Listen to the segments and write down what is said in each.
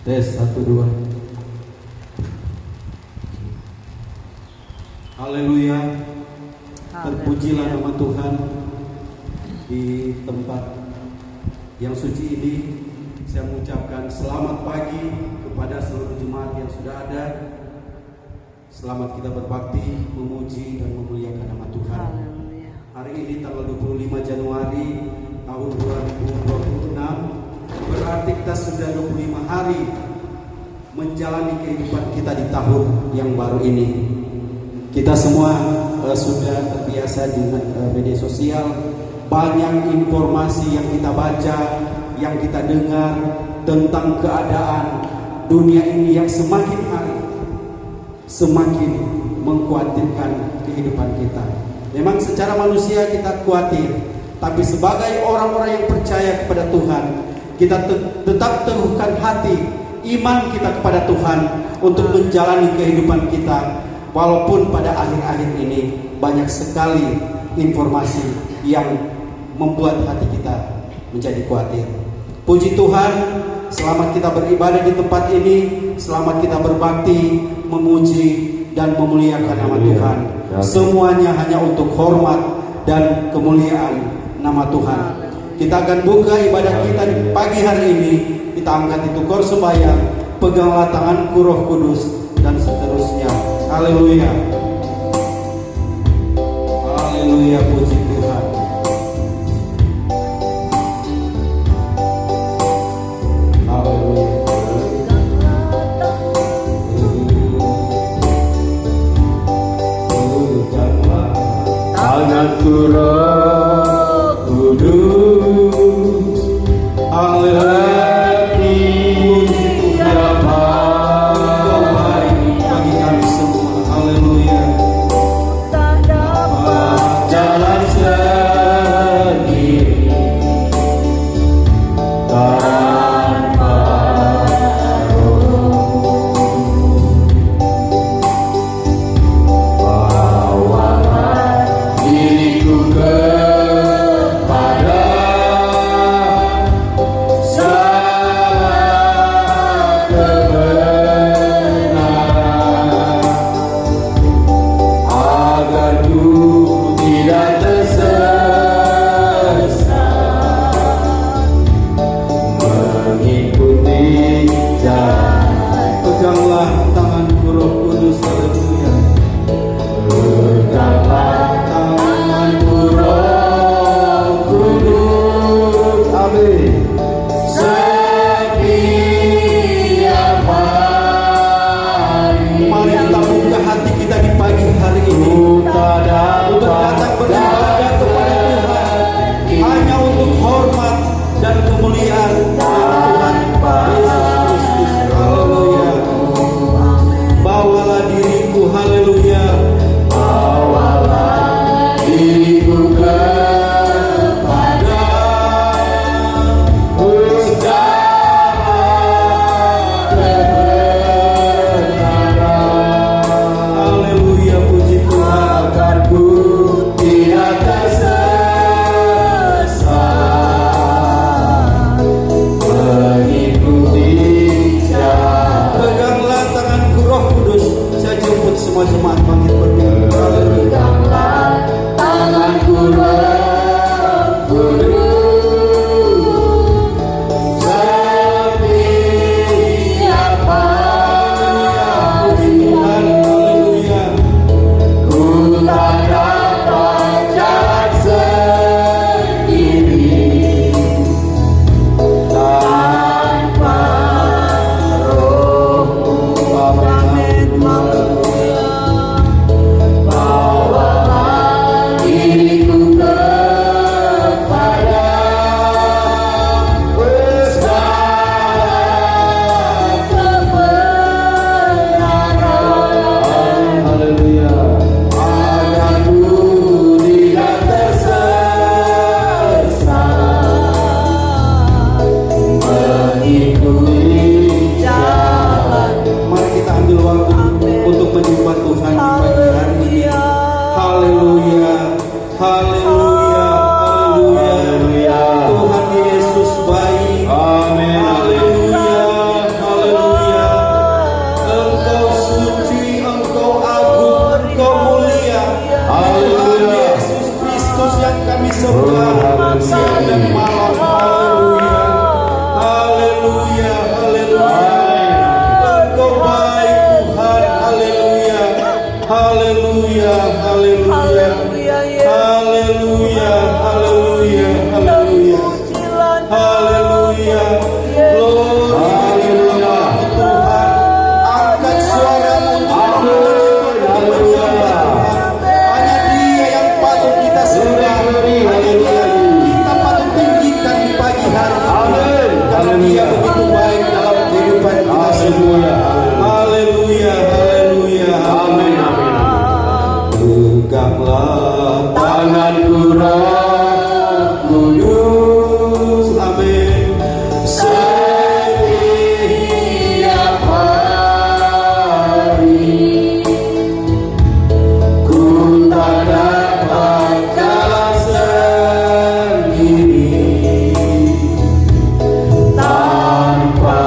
Tes 1 2. Haleluya. Terpujilah nama Tuhan di tempat yang suci ini. Saya mengucapkan selamat pagi kepada seluruh jemaat yang sudah ada. Selamat kita berbakti, memuji dan memuliakan nama Tuhan. Hari ini tanggal 25 Januari tahun 2026. Berarti kita sudah 25 hari menjalani kehidupan kita di tahun yang baru ini. Kita semua sudah terbiasa dengan media sosial. Banyak informasi yang kita baca, yang kita dengar tentang keadaan dunia ini yang semakin hari semakin mengkhawatirkan kehidupan kita. Memang secara manusia kita khawatir, tapi sebagai orang-orang yang percaya kepada Tuhan, kita tetap teguhkan hati iman kita kepada Tuhan untuk menjalani kehidupan kita. Walaupun pada akhir-akhir ini banyak sekali informasi yang membuat hati kita menjadi khawatir. Puji Tuhan, selamat kita beribadah di tempat ini, selamat kita berbakti, memuji dan memuliakan nama Tuhan. Semuanya hanya untuk hormat dan kemuliaan nama Tuhan. Kita akan buka ibadah kita di pagi hari ini. Kita angkat itu kor sembahyang, peganglah tanganku Roh Kudus, dan seterusnya. Haleluya. Haleluya, puji Tuhan. Haleluya. Peganglah tanganku Roh Kudus. Haleluya. Bagi kami semua, haleluya. Tak dapat jalan haleluya, haleluya, haleluya, haleluya, haleluya. Glory haleluya. Tuhan, angkat suaramu untuk menyembah. Hanya Dia yang patut kita sembah. Hanya Dia kita patut tinggikan di pagi hari. Amin. Karena Dia begitu baik dalam kehidupan kita semua. Haleluya, haleluya, amin, amin. Peganglah tanganku Roh Kudus, amin. Setiap hari ku tak dapat jalan sendiri tanpa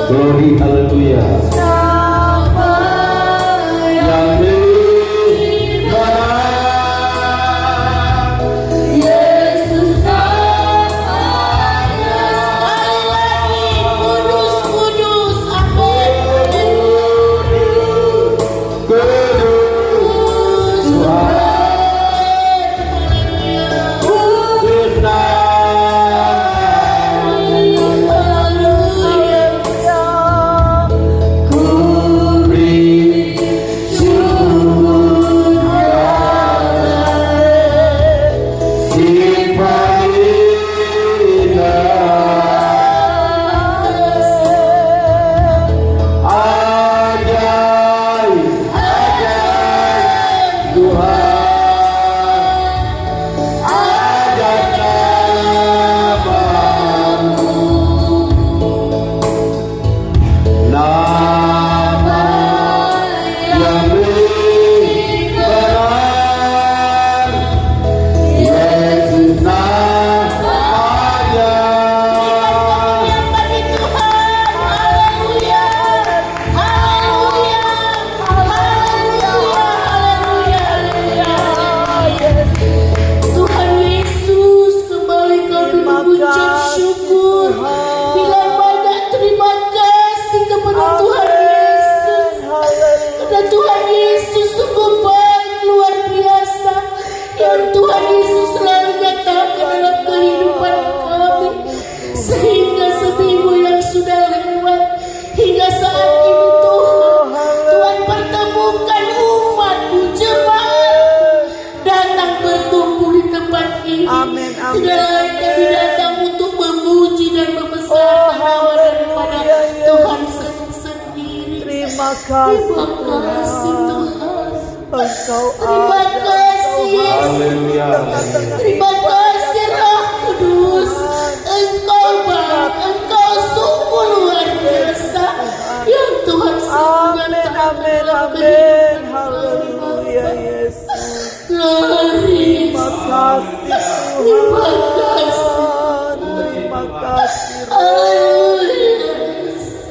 glory, haleluya. Yang di mana Yesus namanya. Sekali lagi, kudus, kudus, amin. kudus Tuhan, kami datang untuk memuji dan membesarkan nama daripada Tuhan sendiri. Terima kasih Terima kasih Tuhan. Engkau Terima kasih Yesus. Haleluya. Terima kasih Roh Kudus. Engkau baik, Engkau sungguh luar biasa. Yang Tuhan Amin, amin, amin. Haleluya Yesus. Glory. Terima kasih Terima Tuhan. kasih. Terima kasih. Haleluya.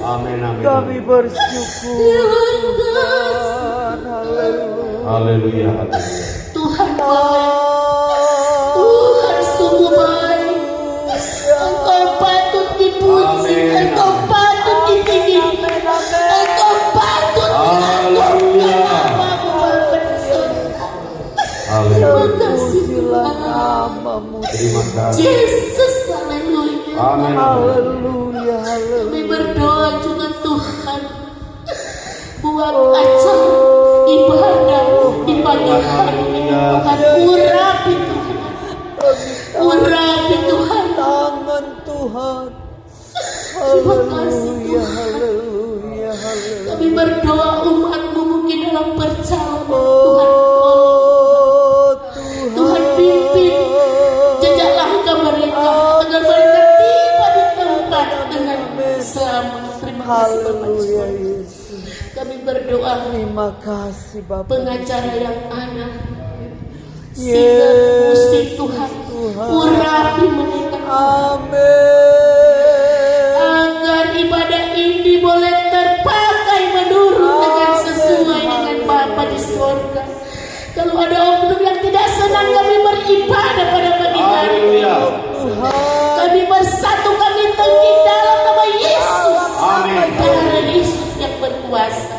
Amin, amin. Kami bersyukur Tuhan. Haleluya. Haleluya. Tuhan baik. Tuhan sungguh baik. Engkau patut dipuji. Amin. Engkau patut ditinggikan. Engkau patut Haleluya. diagungkan Bapa di surga. Haleluya. Terima kasih Pujilah Tuhan. namamu. Terima kasih. Yesus, haleluya. Amin. Haleluya. Kami Haleluya. berdoa juga Tuhan, buat acara ibadah di pagi hari ini. Tuhan, urapi Tuhan, urapi Tuhan. Tangan Tuhan. Terima kasih Haleluya. Tuhan. Haleluya. Haleluya. Kami berdoa umatmu mungkin dalam perjalanan Tuhan. Oh Tuhan. Tuhan pimpin jejak langkah mereka agar mereka tiba di tempat dengan selamat. Terima kasih Bapak Haleluya Yesus. Yesus. Kami berdoa Terima kasih Bapak. pengacara yang ada sehingga musik Tuhan urapi mereka Amin. agar ibadah ini boleh terpakai menurut dengan sesuai dengan Bapa di surga. Kalau ada oknum yang tidak senang kami beribadah pada pagi hari ini, kami bersatu, kami tengking dalam nama Yesus. Amin. Karena Yesus yang berkuasa,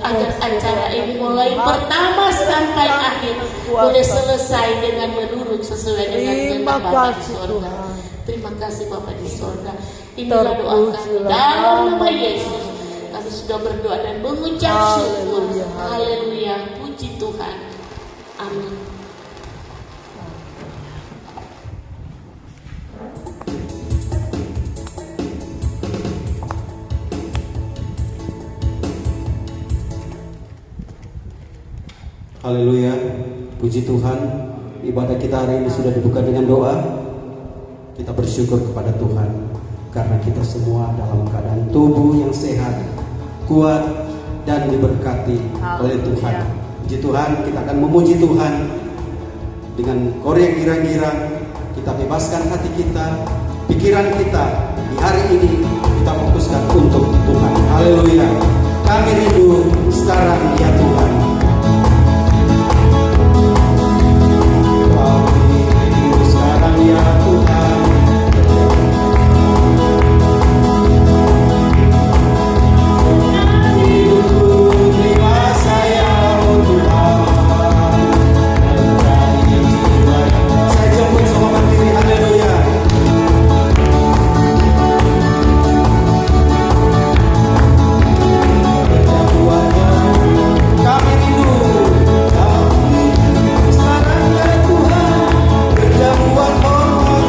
agar acara ini mulai pertama sampai akhir boleh selesai dengan menurut sesuai dengan kehendak Bapa di surga. Terima kasih Bapa di surga. Inilah doa kami dalam nama Yesus. Kami sudah berdoa dan mengucap syukur. Haleluya. Puji Tuhan. Amin. Haleluya. Puji Tuhan. Ibadah kita hari ini sudah dibuka dengan doa. Kita bersyukur kepada Tuhan karena kita semua dalam keadaan tubuh yang sehat, kuat, dan diberkati oleh Tuhan. Puji Tuhan, kita akan memuji Tuhan dengan korek girang-girang. Kita bebaskan hati kita, pikiran kita di hari ini kita fokuskan untuk Tuhan. Haleluya. Kami rindu sekarang ya Tuhan. Kami rindu sekarang ya Tuhan. Sekarang ya Tuhan, berjamuan hormat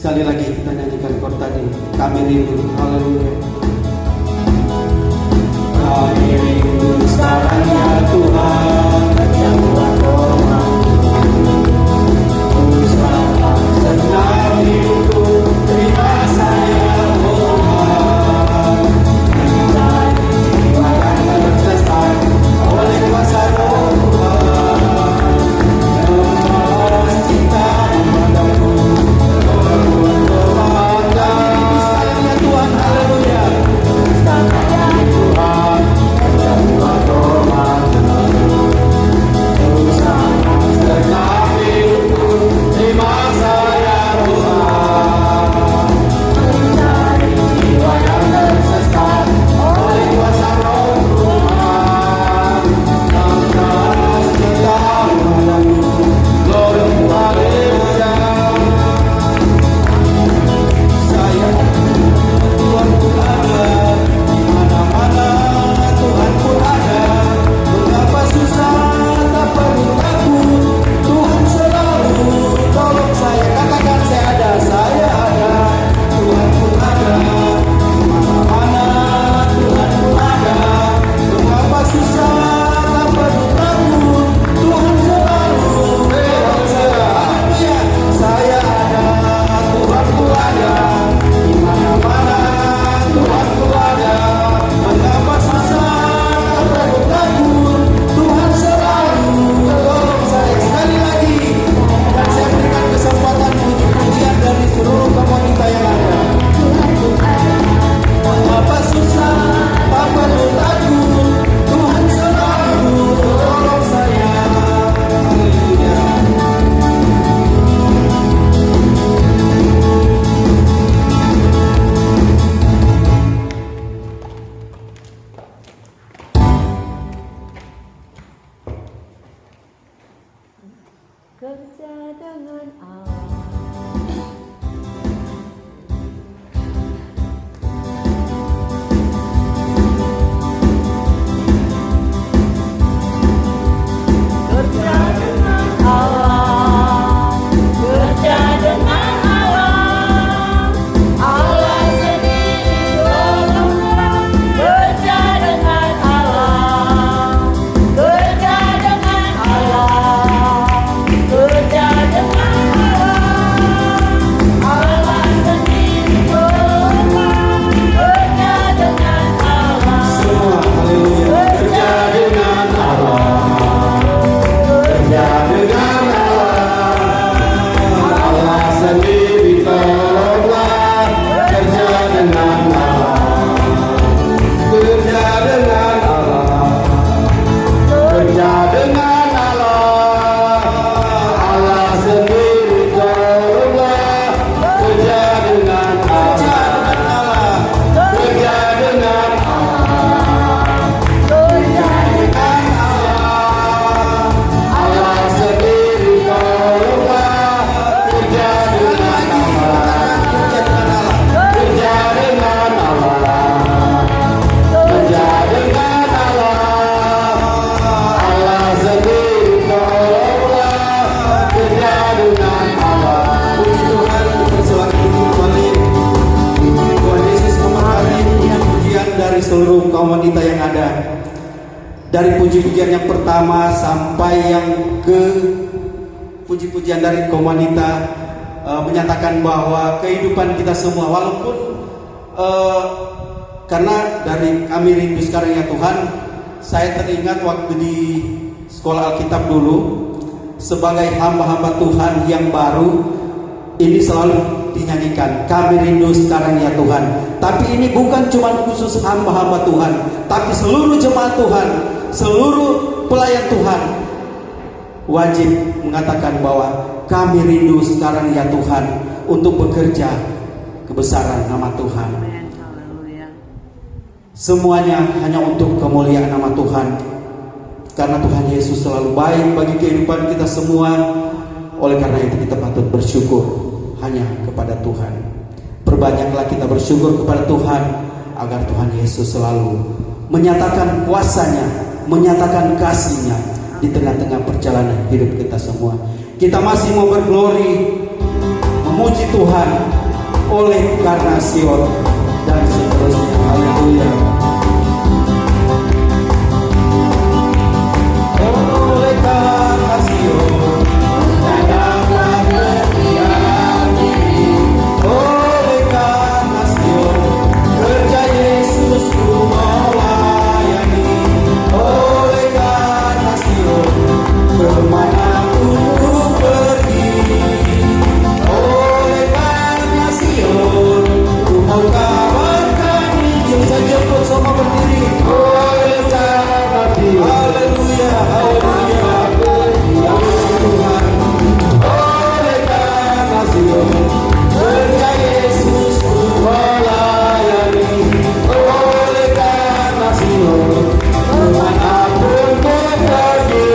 Sekali lagi kita nyanyikan chord tadi, kami rindu. Haleluya. Kami rindu sekarang ya Tuhan, jauh koma, senang hidupku, terima saya Tuhan. Mencari jiwa yang tersesat oleh kuasa Roh Tuhan, lepas cinta padaku, berbuat kebaikan. Sayangnya Tuhan, haleluya. Sayangnya Tuhan, berbuat kebaikan. Senang hidupku, terima saya Tuhan. Mencari jiwa yang tersesat oleh kuasa Roh Tuhan, lepas cinta padaku, berbuat kebaikan. Saya Tuhan pun ada, di mana-mana Tuhan pun ada. Mengapa susah tak perlu takut, Tuhan selalu tolong saya. Katakan saya ada, Tuhan pun ada. Di mana-mana Tuhan pun ada. Mengapa susah tak perlu takut, Tuhan selalu tolong saya. Haleluya. Saya ada, Tuhan pun ada. Di mana-mana Tuhan pun ada. Mengapa susah tak perlu takut, Tuhan selalu tolong saya. Sekali lagi, dan saya berikan kesempatan puji-pujian dari seluruh komunitas yang ada. Mengapa susah tak perlu takut, Tuhan selalu tolong saya. Haleluya. Kerja dengan Allah. Kerja dengan Allah, kerja dengan Allah, Allah sendiri tolonglah. Kerja dengan Allah, kerja dengan Allah, kerja dengan Allah, Allah sendiri tolonglah. Kerja dengan Allah. Semua haleluya. Kerja dengan Allah, kerja dengan Allah, Allah sendiri tolonglah. Kerja dengan Allah, kerja dengan Allah, kerja dengan Allah, Allah sendiri tolonglah. Kerja dengan Allah, kerja dengan Allah, kerja dengan Allah, Allah sendiri tolonglah. Kerja dengan Allah, kerja dengan Allah, kerja dengan Allah, Allah sendiri tolonglah. Kerja dengan Allah. Puji Tuhan, dipersilakan untuk kembali. Tuhan Yesus memberkati puji-pujian dari seluruh kaum wanita yang ada. Dari puji-pujian yang pertama sampai yang ke puji-pujian dari kaum wanita, menyatakan bahwa kehidupan kita semua, walaupun karena dari kami rindu sekarang ya Tuhan, saya teringat waktu di sekolah Alkitab dulu, sebagai hamba-hamba Tuhan yang baru, ini selalu dinyanyikan, kami rindu sekarang ya Tuhan. Tapi ini bukan cuma khusus hamba-hamba Tuhan, tapi seluruh jemaat Tuhan, seluruh pelayan Tuhan wajib mengatakan bahwa kami rindu sekarang ya Tuhan untuk bekerja kebesaran nama Tuhan. Semuanya hanya untuk kemuliaan nama Tuhan. Karena Tuhan Yesus selalu baik bagi kehidupan kita semua. Oleh karena itu kita patut bersyukur hanya kepada Tuhan. Perbanyaklah kita bersyukur kepada Tuhan, agar Tuhan Yesus selalu menyatakan kuasanya, menyatakan kasih-Nya di tengah-tengah perjalanan hidup kita semua. Kita masih mau berglori, memuji Tuhan oleh karena Sion dan seterusnya. Haleluya. Oleh karena Sion kita dapat berdiam diri. Oleh karena Sion kerja Yesus ku melayani. Oleh karena Sion kemanapun ku pergi. Oleh karena Sion ku mau kabarkan Injil. Saya jemput semua berdiri. Oleh karena Sion. Haleluya, haleluya. Tuhan. Oleh karena Sion kerja Yesus ku melayani. Oleh karena Sion kemanapun ku pergi.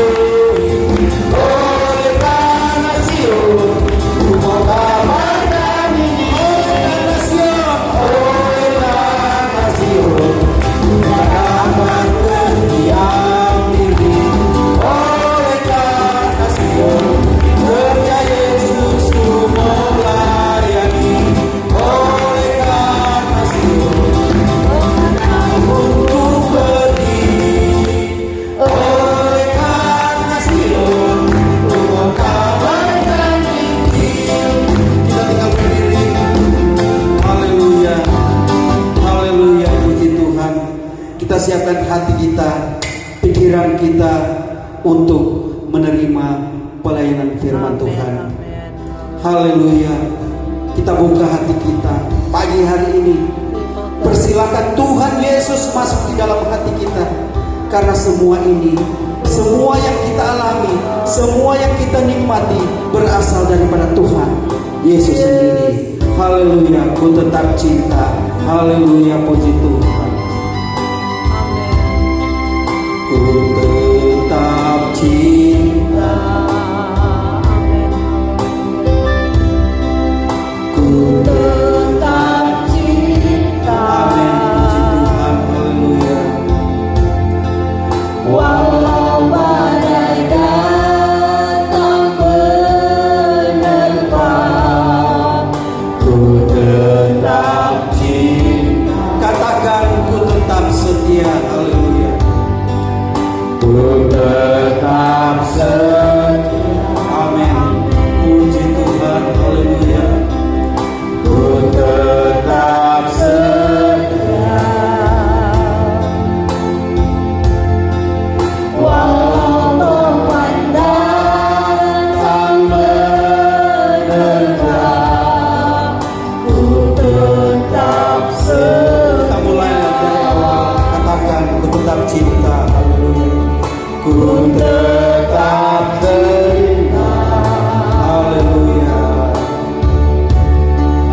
Oleh karena Sion ku mau kabarkan Injil. Karena Sion, oleh karena Sion kita dapat berdiam diri. Oleh karena Sion kerja Yesus ku melayani. Oleh karena Sion kemanapun ku pergi. Oleh karena Sion ku mau kabarkan Injil. Kita tinggal berdiri. Haleluya, haleluya, puji Tuhan. Kita siapkan hati kita, pikiran kita untuk menerima pelayanan firman Tuhan. Haleluya. Kita buka hati kita pagi hari ini. Persilakan Tuhan Yesus masuk di dalam hati kita. Karena semua ini, semua yang kita alami, semua yang kita nikmati berasal daripada Tuhan Yesus sendiri. Haleluya, ku tetap cinta. Haleluya, puji Tuhan. Ku tetap cinta. Ku tetap cinta. Amin, puji Tuhan. Haleluya. Walau badai datang menerpa, Ku tetap cinta. Katakan ku tetap setia. Haleluya. Ku tetap setia. Amin. Puji Tuhan. Haleluya. Ku tetap setia. walau memandang Tak menerpa. ku tetap setia. Kita mulai dari awal. Katakan ku tetap cinta. Haleluya. Ku tetap cinta. Haleluya.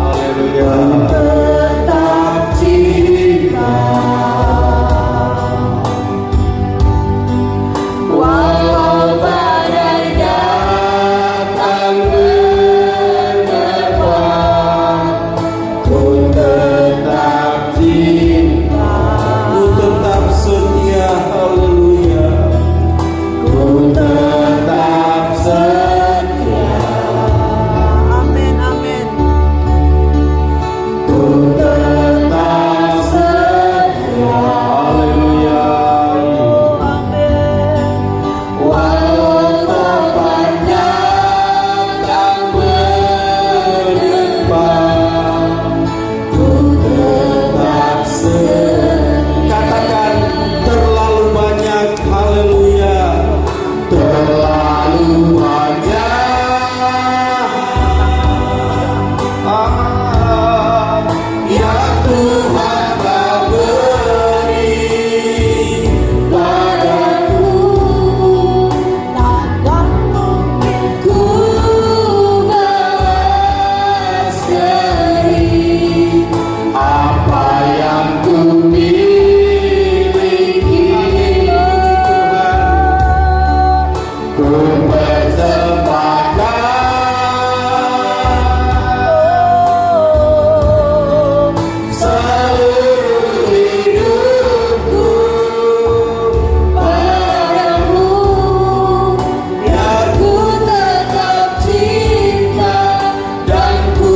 Haleluya. Tetap cinta. Walau badai datang menerpa, Ku tetap cinta. Ku tetap setia. Haleluya. Ku tetap setia. amin, amin. Ku tetap setia. Haleluya. Amin. Walau terpandang tak menerpa, ku tetap setia. Katakan terlalu banyak. Haleluya. Terlalu banyak yang Tuhan telah beri padaku. Takkan mungkin Ku balas dari apa yang ku miliki. Ku persembahkan seluruh hidupku padamu. Biar ku tetap cinta dan ku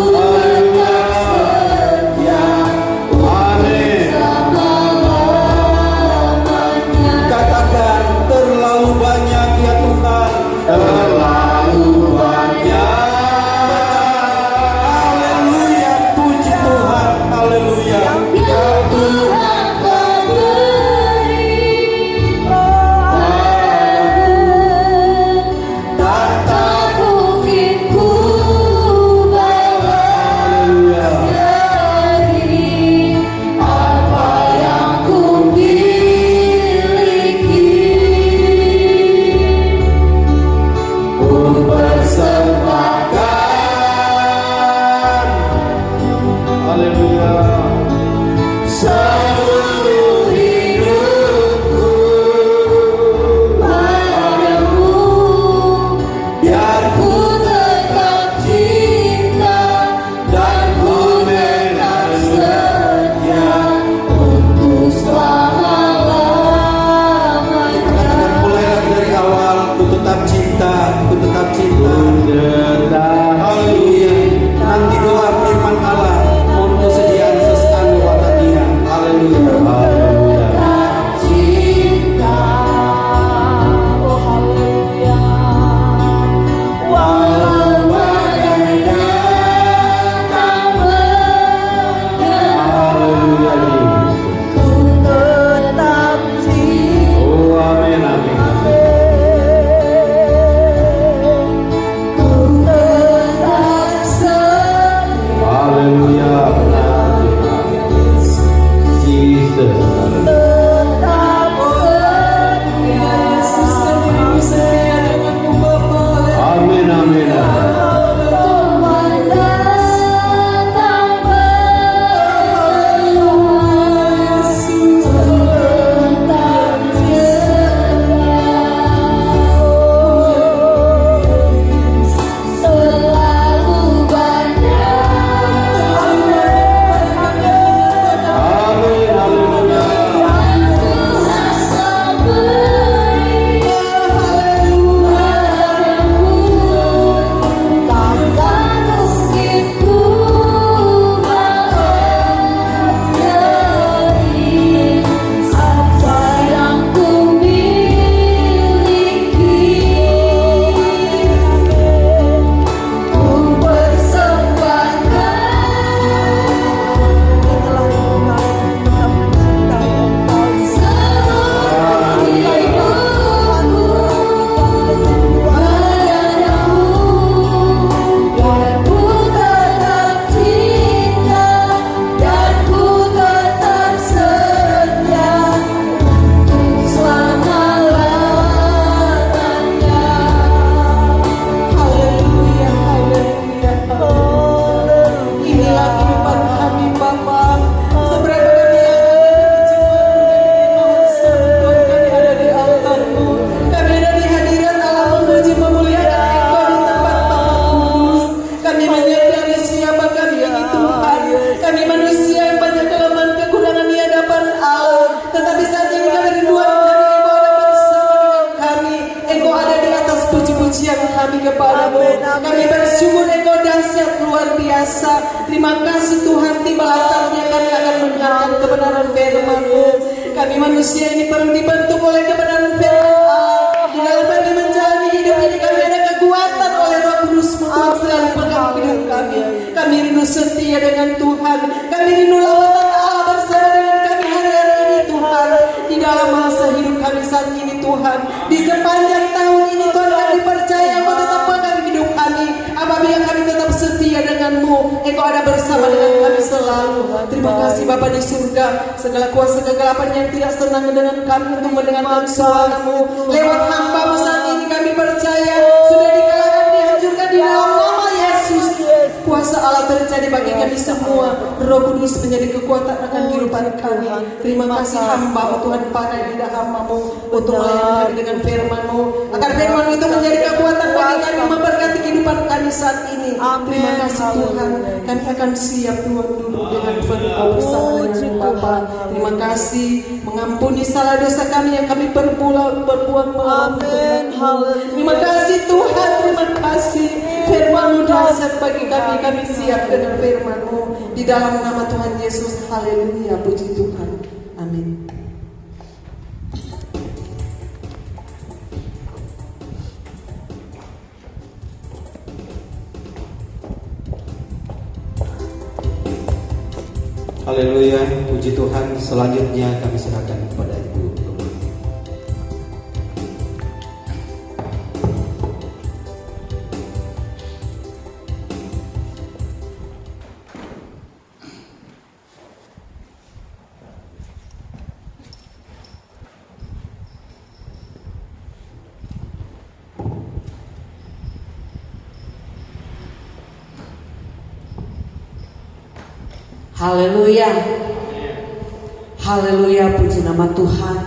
pujian kami kepadamu. Kami bersyukur Engkau dahsyat luar biasa. Terima kasih Tuhan, tibalah saatnya kami akan mendengarkan kebenaran firman-Mu. Kami manusia ini perlu dibentuk oleh kebenaran firman Allah. Di dalam kami menjalani hidup ini kami ada kekuatan oleh Roh Kudus-Mu. Tuhan selalu pegang hidup kami. Kami rindu setia dengan Tuhan. Kami rindu lawatan Allah bersama dengan kami hari-hari ini Tuhan. Di dalam masa hidup kami saat ini Tuhan, di sepanjang tahun ini Tuhan, kami percaya Engkau tetap pegang hidup kami. Apabila kami tetap setia dengan-Mu, Engkau ada bersama dengan kami selalu. Terima kasih Bapa di surga. Segala kuasa kegelapan yang tidak senang dengan kami untuk mendengarkan suara-Mu lewat hamba-Mu saat ini, kami percaya sudah dikalahkan, dihancurkan di dalam nama Yesus. Kuasa Allah terjadi bagi kami semua. Roh Kudus menjadi kekuatan akan kehidupan kami. Terima kasih hamba-Mu Tuhan, pakai lidah hamba-Mu untuk melayani kami dengan firman-Mu, agar firman itu menjadi kekuatan bagi kami, memberkati kehidupan kami saat ini. Terima kasih Tuhan. Kami akan siap Tuhan duduk dengan Engkau bersama dengan Bapa. Terima kasih, mengampuni salah dosa kami yang kami berbuat melawan. Terima kasih Tuhan, terima kasih. Firman-Mu dahsyat bagi kami. Kami siap dengan firman-Mu. Di dalam nama Tuhan Yesus, haleluya, puji Tuhan. Amin. Haleluya, puji Tuhan. Selanjutnya kami serahkan kepada Ibu. Haleluya. Haleluya, puji nama Tuhan.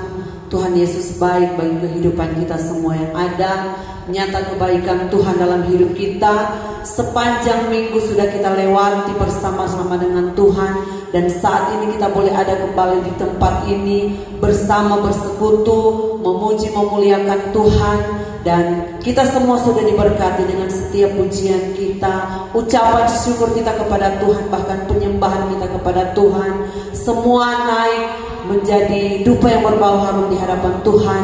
Tuhan Yesus baik bagi kehidupan kita semua yang ada. Nyata kebaikan Tuhan dalam hidup kita. Sepanjang minggu sudah kita lewati bersama-sama dengan Tuhan. Dan saat ini kita boleh ada kembali di tempat ini, bersama bersekutu, memuji memuliakan Tuhan. Dan kita semua sudah diberkati dengan setiap pujian kita, ucapan syukur kita kepada Tuhan, bahkan penyembahan kita kepada Tuhan. Semua naik menjadi dupa yang berbau harum di hadapan Tuhan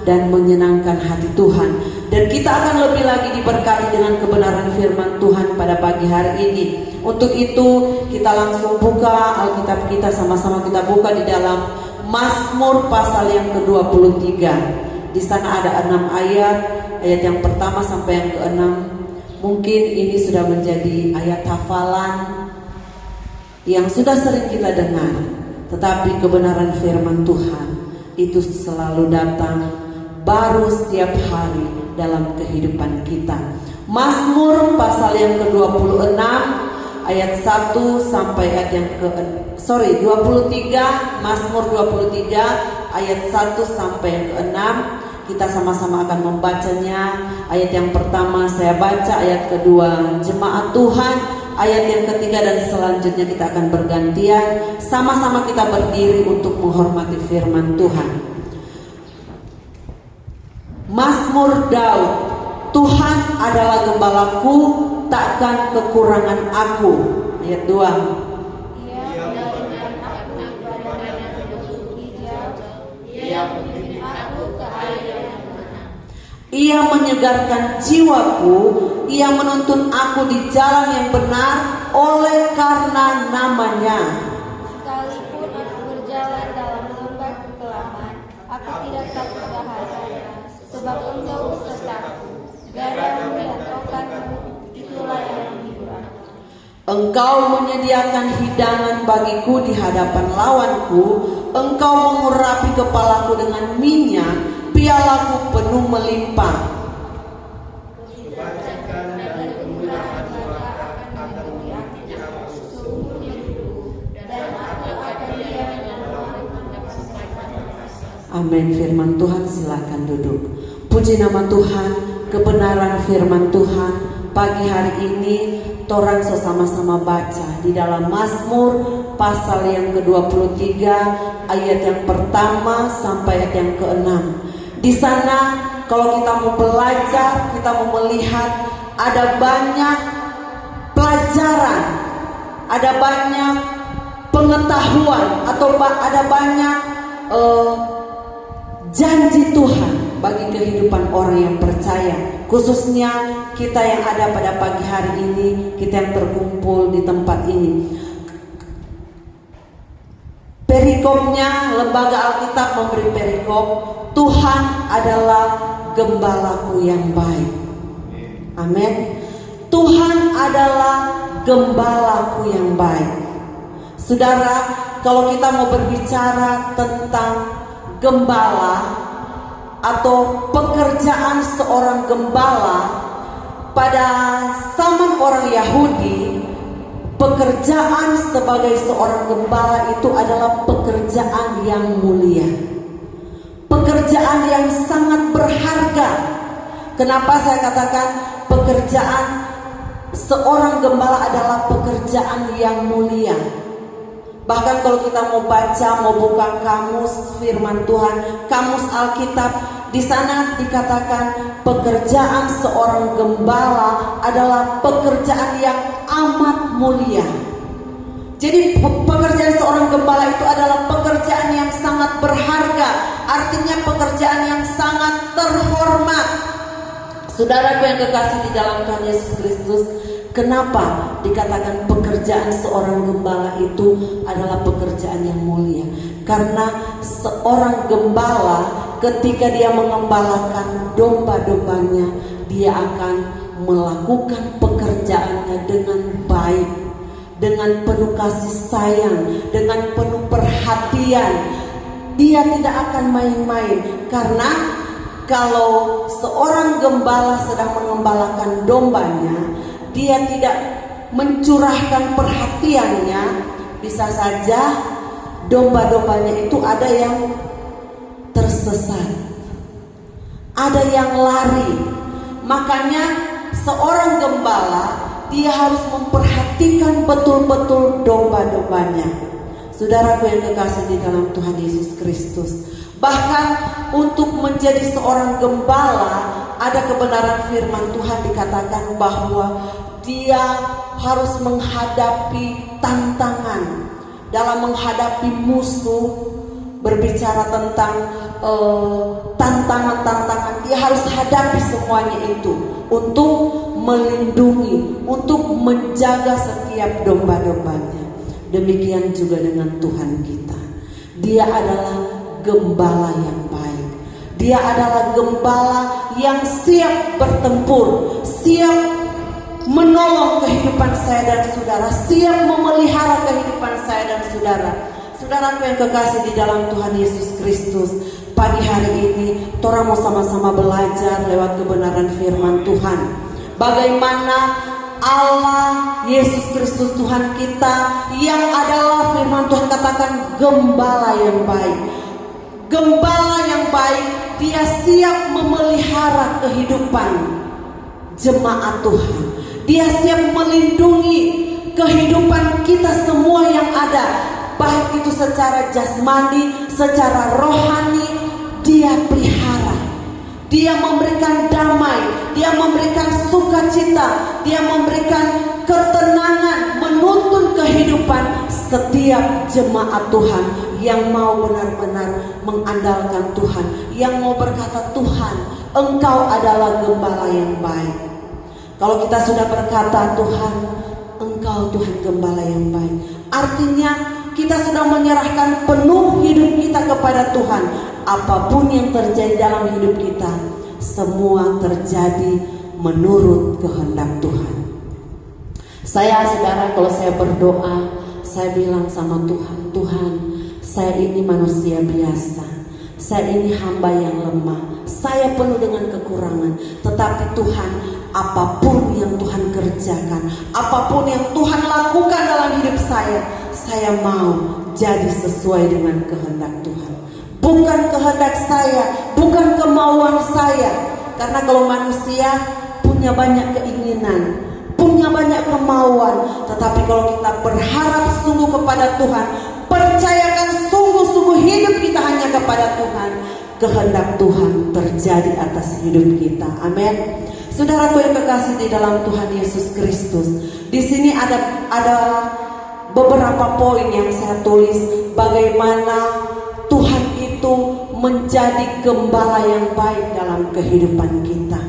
dan menyenangkan hati Tuhan. Dan kita akan lebih lagi diberkati dengan kebenaran firman Tuhan pada pagi hari ini. Untuk itu kita langsung buka Alkitab kita, sama-sama kita buka di dalam Mazmur pasal yang ke-23. Di sana ada 6 ayat yang pertama sampai yang ke-6. Mungkin ini sudah menjadi ayat hafalan yang sudah sering kita dengar, tetapi kebenaran firman Tuhan itu selalu datang baru setiap hari dalam kehidupan kita. Mazmur pasal yang ke-26 ayat 1 sampai ayat yang 23, Mazmur 23 ayat 1 sampai yang ke-6. Kita sama-sama akan membacanya. Ayat yang pertama saya baca, ayat kedua jemaat Tuhan, ayat yang ketiga dan selanjutnya kita akan bergantian. Sama-sama kita berdiri untuk menghormati firman Tuhan. Mazmur Daud. Tuhan adalah gembalaku, takkan kekurangan aku. Ayat 2. Ia menyegarkan jiwaku, ia menuntun aku di jalan yang benar oleh karena namanya. Sekalipun aku berjalan dalam lembah kegelapan, aku tidak takut bahaya, sebab Engkau besertaku. Gadamu dan tongkatmu, itulah yang menghibur aku. Engkau menyediakan hidangan bagiku di hadapan lawanku. Engkau mengurapi kepalaku dengan minyak, pialaku penuh melimpah. Amin. Firman Tuhan, silakan duduk. Puji nama Tuhan, kebenaran firman Tuhan. Pagi hari ini torang sama-sama baca di dalam Mazmur pasal yang ke-23 ayat yang pertama sampai ayat yang ke-6. Di sana kalau kita mau belajar, kita mau melihat, ada banyak pelajaran, ada banyak pengetahuan, atau ada banyak janji Tuhan bagi kehidupan orang yang percaya. Khususnya kita yang ada pada pagi hari ini, kita yang terkumpul di tempat ini. Perikopnya, Lembaga Alkitab memberi perikop, Tuhan adalah gembalaku yang baik. Amin. Tuhan adalah gembalaku yang baik. Saudara, kalau kita mau berbicara tentang gembala atau pekerjaan seorang gembala, pada zaman orang Yahudi, pekerjaan sebagai seorang gembala itu adalah pekerjaan yang mulia, pekerjaan yang sangat berharga. Kenapa saya katakan pekerjaan seorang gembala adalah pekerjaan yang mulia? Bahkan kalau kita mau baca, mau buka kamus firman Tuhan, kamus Alkitab, di sana dikatakan pekerjaan seorang gembala adalah pekerjaan yang amat mulia. Jadi pekerjaan seorang gembala itu adalah pekerjaan yang sangat berharga, artinya pekerjaan yang sangat terhormat. Saudaraku yang kekasih di dalam Tuhan Yesus Kristus, kenapa dikatakan pekerjaan seorang gembala itu adalah pekerjaan yang mulia? Karena seorang gembala ketika dia mengembalakan domba-dombanya, dia akan melakukan pekerjaannya dengan baik, dengan penuh kasih sayang, dengan penuh perhatian. Dia tidak akan main-main, karena kalau seorang gembala sedang mengembalakan dombanya, dia tidak mencurahkan perhatiannya, bisa saja domba-dombanya itu ada yang tersesat, ada yang lari. Makanya seorang gembala dia harus memperhatikan betul-betul domba-dombanya. Saudaraku yang kekasih di dalam Tuhan Yesus Kristus, bahkan untuk menjadi seorang gembala, ada kebenaran firman Tuhan dikatakan bahwa dia harus menghadapi tantangan. Dalam menghadapi musuh, berbicara tentang tantangan-tantangan, dia harus hadapi semuanya itu untuk melindungi, untuk menjaga setiap domba-dombanya. Demikian juga dengan Tuhan kita. Dia adalah gembala yang baik. Dia adalah gembala yang siap bertempur, siap menolong kehidupan saya dan saudara, siap memelihara kehidupan saya dan saudara. Saudaraku yang kekasih di dalam Tuhan Yesus Kristus, pagi hari ini Tora mau sama-sama belajar lewat kebenaran firman Tuhan, bagaimana Allah Yesus Kristus Tuhan kita yang adalah firman Tuhan katakan gembala yang baik. Gembala yang baik, dia siap memelihara kehidupan jemaat Tuhan. Dia siap melindungi kehidupan kita semua yang ada, baik itu secara jasmani, secara rohani. Dia pelihara. Dia memberikan damai, dia memberikan sukacita, dia memberikan ketenangan, menuntun kehidupan setiap jemaat Tuhan yang mau benar-benar mengandalkan Tuhan, yang mau berkata, Tuhan, Engkau adalah gembala yang baik. Kalau kita sudah berkata, Tuhan, Engkau Tuhan gembala yang baik, artinya kita sudah menyerahkan penuh hidup kita kepada Tuhan. Apapun yang terjadi dalam hidup kita, semua terjadi menurut kehendak Tuhan. Saudara, kalau saya berdoa, saya bilang sama Tuhan, Tuhan, saya ini manusia biasa, saya ini hamba yang lemah, saya penuh dengan kekurangan. Tetapi Tuhan, apapun yang Tuhan kerjakan, apapun yang Tuhan lakukan dalam hidup saya mau jadi sesuai dengan kehendak Tuhan. Bukan kehendak saya, bukan kemauan saya. Karena kalau manusia punya banyak keinginan, punya banyak kemauan, tetapi kalau kita berharap sungguh kepada Tuhan, percayakan sungguh-sungguh hidup kita hanya kepada Tuhan, kehendak Tuhan terjadi atas hidup kita. Amin. Saudaraku yang terkasih di dalam Tuhan Yesus Kristus, di sini ada beberapa poin yang saya tulis bagaimana Tuhan itu menjadi gembala yang baik dalam kehidupan kita.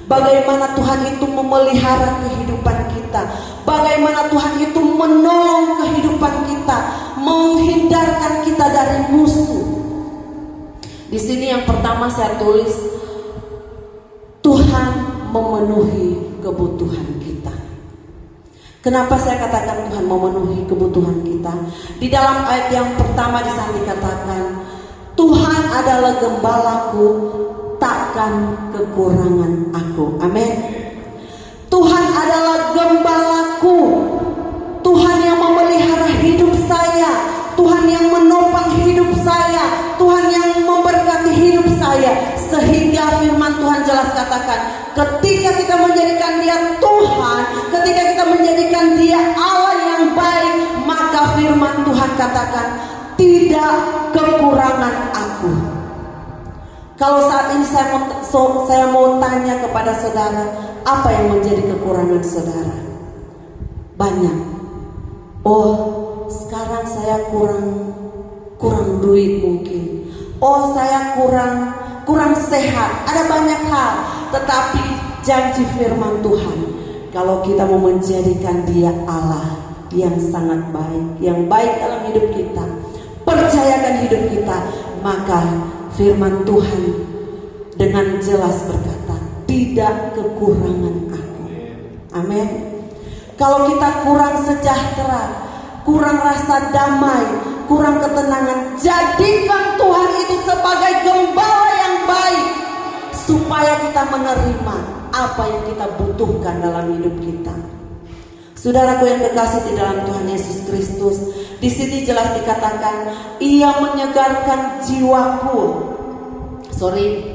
Bagaimana Tuhan itu memelihara kehidupan kita. Bagaimana Tuhan itu menolong kehidupan kita, menghindarkan kita dari musuh. Di sini yang pertama saya tulis, Tuhan memenuhi kebutuhan kita. Kenapa saya katakan Tuhan memenuhi kebutuhan kita? Di dalam ayat yang pertama di sana dikatakan, Tuhan adalah gembalaku, takkan kekurangan aku. Amin. Tuhan adalah gembalaku, Tuhan yang memelihara hidup saya, Tuhan yang menopang hidup saya, Tuhan yang memberkati hidup saya. Sehingga firman Tuhan jelas katakan, ketika kita menjadikan Dia Tuhan, ketika kita menjadikan Dia Allah yang baik, maka firman Tuhan katakan, tidak kekurangan aku. Kalau saat ini saya mau tanya kepada saudara, apa yang menjadi kekurangan saudara? Banyak. Oh, sekarang saya kurang duit mungkin. Oh, saya kurang sehat. Ada banyak hal. Tetapi janji firman Tuhan, kalau kita mau menjadikan Dia Allah yang sangat baik, yang baik dalam hidup kita, percayakan hidup kita, maka firman Tuhan dengan jelas berkata, tidak kekurangan aku. Amin. Kalau kita kurang sejahtera, kurang rasa damai, kurang ketenangan, jadikan Tuhan itu sebagai gembala yang baik, supaya kita menerima apa yang kita butuhkan dalam hidup kita. Saudaraku yang kekasih di dalam Tuhan Yesus Kristus, di sini jelas dikatakan, Ia menyegarkan jiwaku.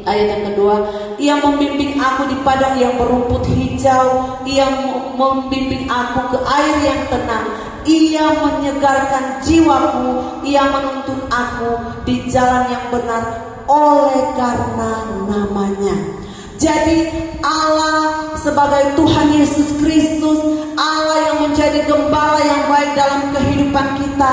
Ayat yang kedua, Ia membimbing aku di padang yang berumput hijau, Ia membimbing aku ke air yang tenang, Ia menyegarkan jiwaku, Ia menuntun aku di jalan yang benar oleh karena namanya. Jadi Allah sebagai Tuhan Yesus Kristus, Allah yang menjadi gembala yang baik dalam kehidupan kita,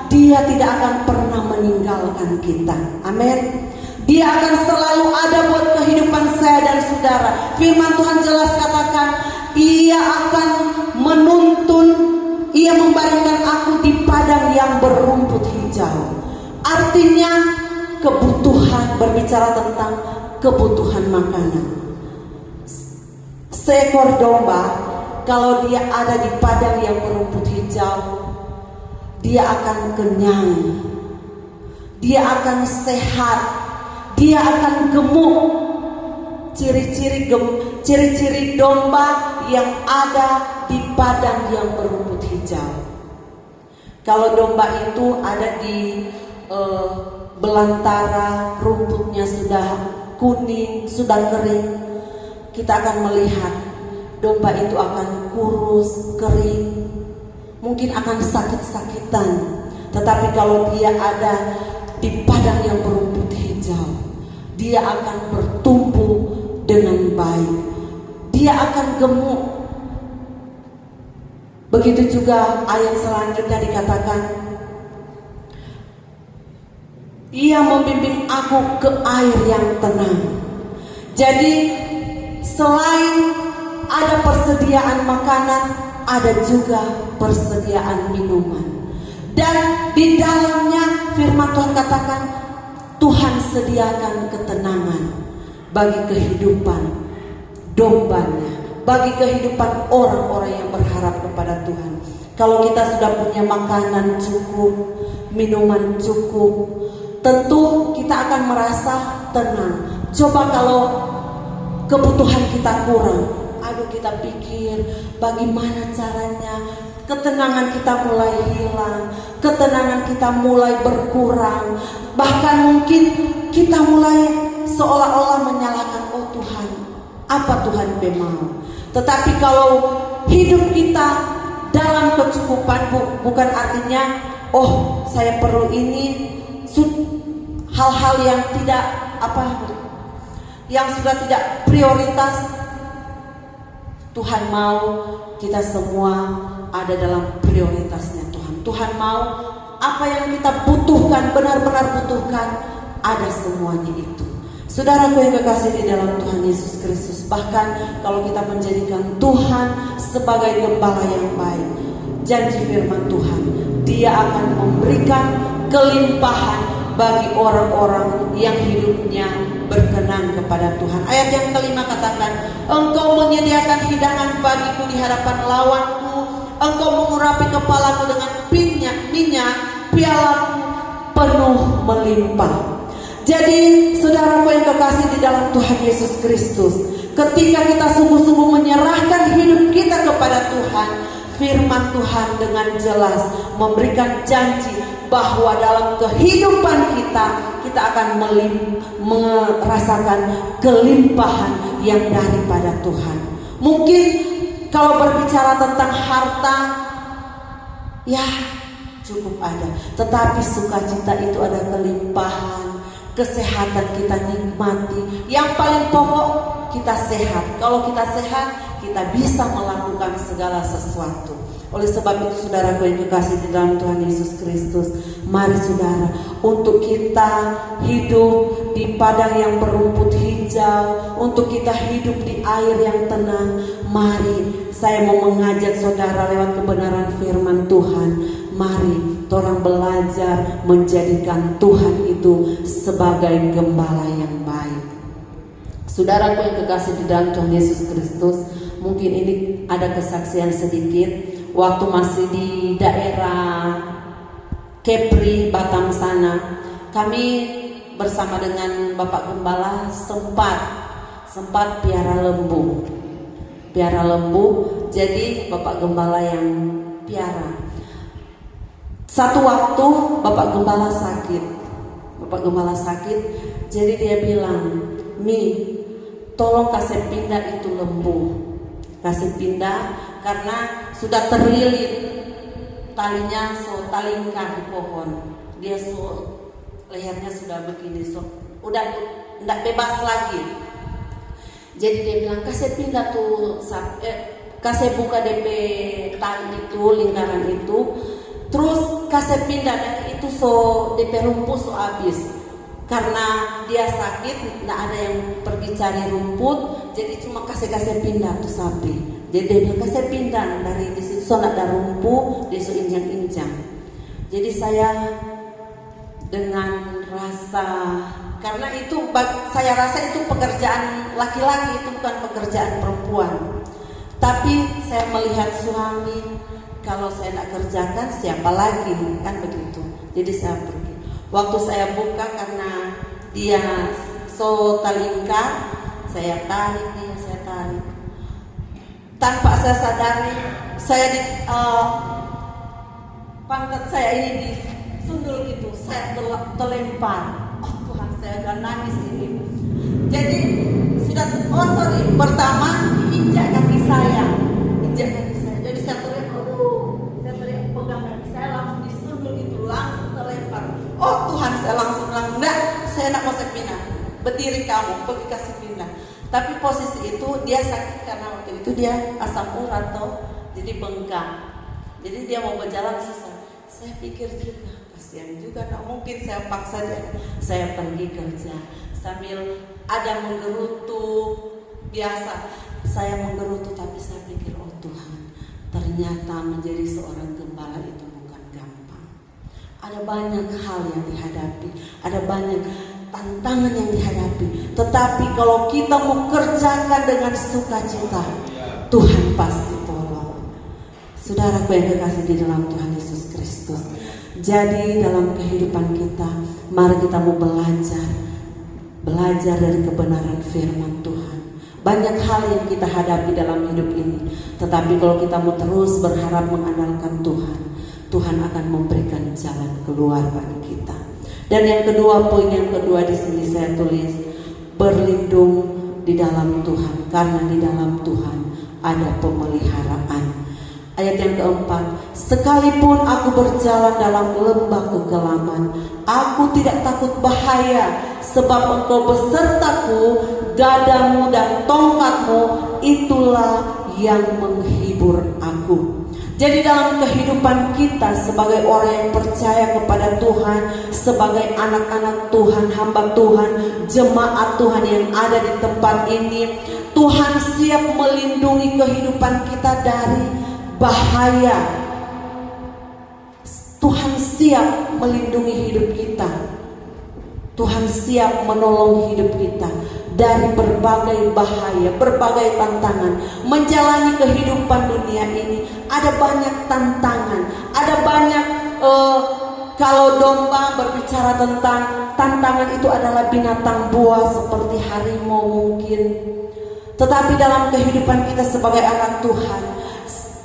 Dia tidak akan pernah meninggalkan kita. Amin. Dia akan selalu ada buat kehidupan saya dan saudara. Firman Tuhan jelas katakan, Ia akan menuntun, Ia membaringkan aku di padang yang berumput hijau. Artinya kebutuhan, berbicara tentang kebutuhan makanan. Seekor domba, kalau dia ada di padang yang berumput hijau, dia akan kenyang, dia akan sehat, dia akan gemuk. Ciri-ciri domba yang ada di padang yang berumput hijau. Kalau domba itu ada di belantara, rumputnya sudah kuning, sudah kering, kita akan melihat domba itu akan kurus, kering, mungkin akan sakit-sakitan. Tetapi kalau dia ada di padang yang berumput hijau, dia akan bertumbuh dengan baik, dia akan gemuk. Begitu juga ayat selanjutnya dikatakan, Ia membimbing aku ke air yang tenang. Jadi selain ada persediaan makanan, ada juga persediaan minuman. Dan di dalamnya firman Tuhan katakan, Tuhan sediakan ketenangan bagi kehidupan dombanya, bagi kehidupan orang-orang yang berharap kepada Tuhan. Kalau kita sudah punya makanan cukup, minuman cukup, tentu kita akan merasa tenang. Coba kalau kebutuhan kita kurang, aduh kita pikir bagaimana caranya, ketenangan kita mulai hilang, ketenangan kita mulai berkurang. Bahkan mungkin kita mulai seolah-olah menyalahkan, oh Tuhan, apa Tuhan mau? Tetapi kalau hidup kita dalam kecukupan, bukan artinya oh saya perlu ini, hal-hal yang tidak yang sudah tidak prioritas. Tuhan mau kita semua ada dalam prioritasnya Tuhan. Tuhan mau apa yang kita butuhkan, benar-benar butuhkan, ada semuanya itu. Saudaraku yang kekasih di dalam Tuhan Yesus Kristus, bahkan kalau kita menjadikan Tuhan sebagai gembala yang baik, janji firman Tuhan, Dia akan memberikan kelimpahan bagi orang-orang yang hidupnya berkenan kepada Tuhan. Ayat yang kelima katakan, Engkau menyediakan hidangan bagiku di hadapan lawanku, Engkau mengurapi kepalaku dengan minyak, pialaku penuh melimpah. Jadi saudaraku yang kekasih di dalam Tuhan Yesus Kristus, ketika kita sungguh-sungguh menyerahkan hidup kita kepada Tuhan, firman Tuhan dengan jelas memberikan janji bahwa dalam kehidupan kita akan merasakan kelimpahan yang daripada Tuhan. Mungkin kalau berbicara tentang harta, ya cukup ada, tetapi sukacita itu ada kelimpahan, kesehatan kita nikmati. Yang paling pokok kita sehat. Kalau kita sehat, kita bisa melakukan segala sesuatu. Oleh sebab itu saudaraku yang kekasih di dalam Tuhan Yesus Kristus, mari saudara, untuk kita hidup di padang yang berumput hijau, untuk kita hidup di air yang tenang, mari saya mau mengajak saudara lewat kebenaran firman Tuhan. Mari orang belajar menjadikan Tuhan itu sebagai gembala yang baik. Saudaraku yang kekasih di dalam Tuhan Yesus Kristus, mungkin ini ada kesaksian sedikit. Waktu masih di daerah Kepri, Batam sana, kami bersama dengan Bapak Gembala sempat piara lembu. Jadi Bapak Gembala yang piara. Satu waktu Bapak Gembala sakit, jadi dia bilang, Mi, tolong kasih pindah itu lembu, kasih pindah karena sudah terlilit talinya, talingkar di pohon, dia lehernya sudah begini, udah tidak bebas lagi. Jadi dia bilang kasih pindah tuh, kasih buka DP tali itu, lingkaran itu. Terus kasih pindah dari itu DP rumput habis. Karena dia sakit, tidak ada yang pergi cari rumput, jadi cuma kasih pindah tuh sapi. Jadi dia bilang kasih pindah dari di situ, tidak ada rumput, dia injang-injang. Jadi saya dengan rasa, karena itu saya rasa itu pekerjaan laki-laki, itu bukan pekerjaan perempuan. Tapi saya melihat suami, kalau saya tidak kerjakan siapa lagi, kan begitu. Jadi saya pergi. Waktu saya buka karena dia talingkar, saya tarik. Tanpa saya sadari, pangkat saya ini disundul gitu, saya terlempar. Oh Tuhan, saya udah nangis ini. Jadi pertama injak kaki saya. Jadi saya teriak, pegang kaki saya langsung disundul gitu, langsung terlempar. Oh Tuhan, saya langsung bilang, enggak, saya nak mau pindah. Berdiri kamu, pergi kasih pindah. Tapi posisi itu dia sakit karena waktu itu dia asam urat jadi bengkak. Jadi dia mau berjalan susah. Saya pikir juga, kasihan juga, tak mungkin saya paksa dia. Saya pergi kerja sambil ada menggerutu biasa. Saya menggerutu tapi saya pikir, oh Tuhan, ternyata menjadi seorang gembala itu bukan gampang. Ada banyak hal yang dihadapi, ada banyak tantangan yang dihadapi. Tetapi kalau kita mau kerjakan dengan sukacita, Tuhan pasti tolong. Saudaraku yang kekasih di dalam Tuhan Yesus Kristus, jadi dalam kehidupan kita, mari kita mau belajar dari kebenaran firman Tuhan. Banyak hal yang kita hadapi dalam hidup ini, tetapi kalau kita mau terus berharap mengandalkan Tuhan, Tuhan akan memberikan jalan keluar bagi kita. Dan yang kedua, poin yang kedua di sini saya tulis, berlindung di dalam Tuhan, karena di dalam Tuhan ada pemeliharaan. Ayat yang keempat, sekalipun aku berjalan dalam lembah kegelapan, aku tidak takut bahaya, sebab Engkau besertaku, gadamu dan tongkatmu, itulah yang menghibur aku. Jadi dalam kehidupan kita sebagai orang yang percaya kepada Tuhan, sebagai anak-anak Tuhan, hamba Tuhan, jemaat Tuhan yang ada di tempat ini, Tuhan siap melindungi kehidupan kita dari bahaya. Tuhan siap melindungi hidup kita. Tuhan siap menolong hidup kita dari berbagai bahaya, berbagai tantangan. Menjalani kehidupan dunia ini ada banyak tantangan, ada banyak kalau domba berbicara tentang tantangan itu adalah binatang buas seperti harimau mungkin. Tetapi dalam kehidupan kita sebagai anak Tuhan,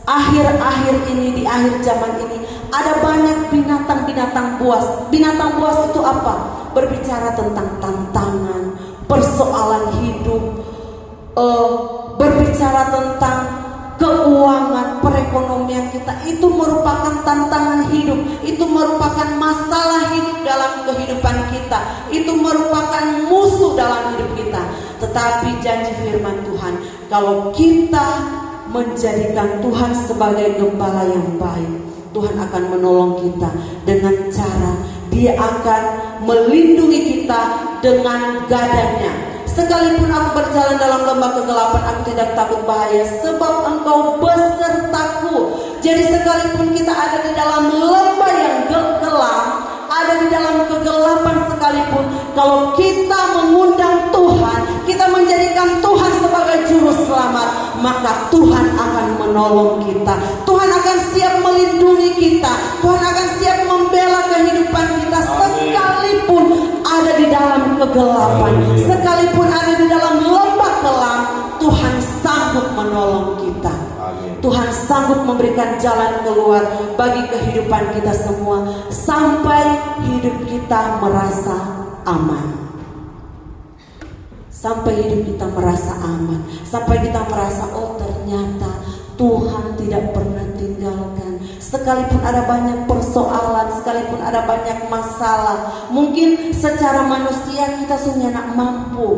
akhir-akhir ini, di akhir zaman ini, ada banyak binatang-binatang buas. Binatang buas itu apa? Berbicara tentang tantangan, persoalan hidup, berbicara tentang keuangan, perekonomian kita. Itu merupakan tantangan hidup, itu merupakan masalah hidup dalam kehidupan kita, itu merupakan musuh dalam hidup kita. Tetapi janji firman Tuhan, kalau kita menjadikan Tuhan sebagai gembala yang baik, Tuhan akan menolong kita dengan cara Dia akan melindungi kita dengan gadanya. Sekalipun aku berjalan dalam lembah kegelapan, aku tidak takut bahaya, sebab Engkau besertaku. Jadi sekalipun kita ada di dalam lembah yang gelap, ada di dalam kegelapan sekalipun, kalau kita mengundang Tuhan, kita menjadikan Tuhan sebagai juru selamat, maka Tuhan akan menolong kita. Tuhan akan siap melindungi kita. Tuhan akan siap membela kehidupan kita. Sekalipun ada di dalam kegelapan, sekalipun ada di dalam lembah kelam, Tuhan sanggup menolong kita. Tuhan sanggup memberikan jalan keluar bagi kehidupan kita semua, sampai hidup kita merasa aman. Sampai hidup kita merasa aman, sampai kita merasa, oh ternyata Tuhan tidak pernah tinggalkan. Sekalipun ada banyak persoalan, sekalipun ada banyak masalah, mungkin secara manusia kita sebenarnya tidak mampu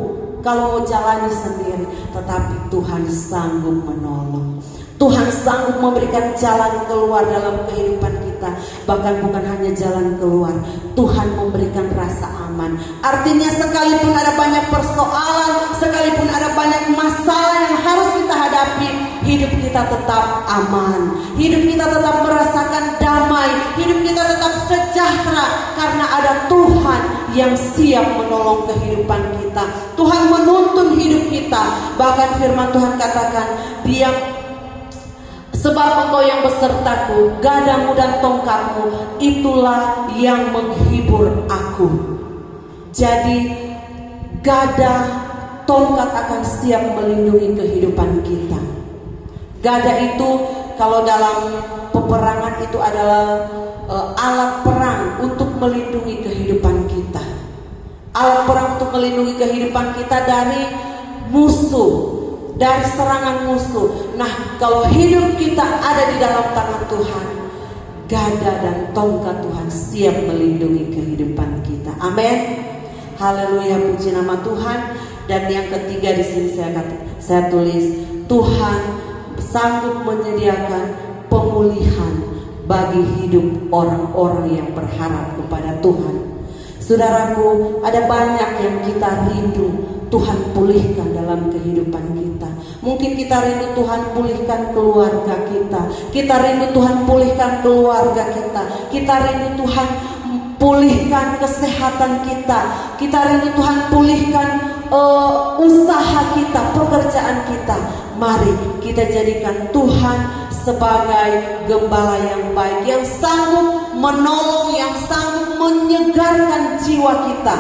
kalau mau jalani sendiri, tetapi Tuhan sanggup menolong. Tuhan sanggup memberikan jalan keluar dalam kehidupan kita. Bahkan bukan hanya jalan keluar, Tuhan memberikan rasa aman. Artinya sekalipun ada banyak persoalan, sekalipun ada banyak masalah yang harus kita hadapi, hidup kita tetap aman, hidup kita tetap merasakan damai, hidup kita tetap sejahtera, karena ada Tuhan yang siap menolong kehidupan kita. Tuhan menuntun hidup kita. Bahkan firman Tuhan katakan, Dia sebab Engkau yang besertaku, gadamu dan tongkatmu, itulah yang menghibur aku. Jadi gada, tongkat akan siap melindungi kehidupan kita. Gada itu kalau dalam peperangan itu adalah alat perang untuk melindungi kehidupan kita. Alat perang untuk melindungi kehidupan kita dari musuh, dari serangan musuh. Nah, kalau hidup kita ada di dalam tangan Tuhan, gada dan tongkat Tuhan siap melindungi kehidupan kita. Amin. Haleluya, puji nama Tuhan. Dan yang ketiga di sini saya tulis, Tuhan sanggup menyediakan pemulihan bagi hidup orang-orang yang berharap kepada Tuhan. Saudaraku, ada banyak yang kita rindu Tuhan pulihkan dalam kehidupan kita. Mungkin kita rindu Tuhan pulihkan keluarga kita. Kita rindu Tuhan pulihkan keluarga kita. Kita rindu Tuhan pulihkan kesehatan kita. Kita rindu Tuhan pulihkan usaha kita, pekerjaan kita. Mari kita jadikan Tuhan sebagai gembala yang baik, yang sanggup menolong, yang sanggup menyegarkan jiwa kita.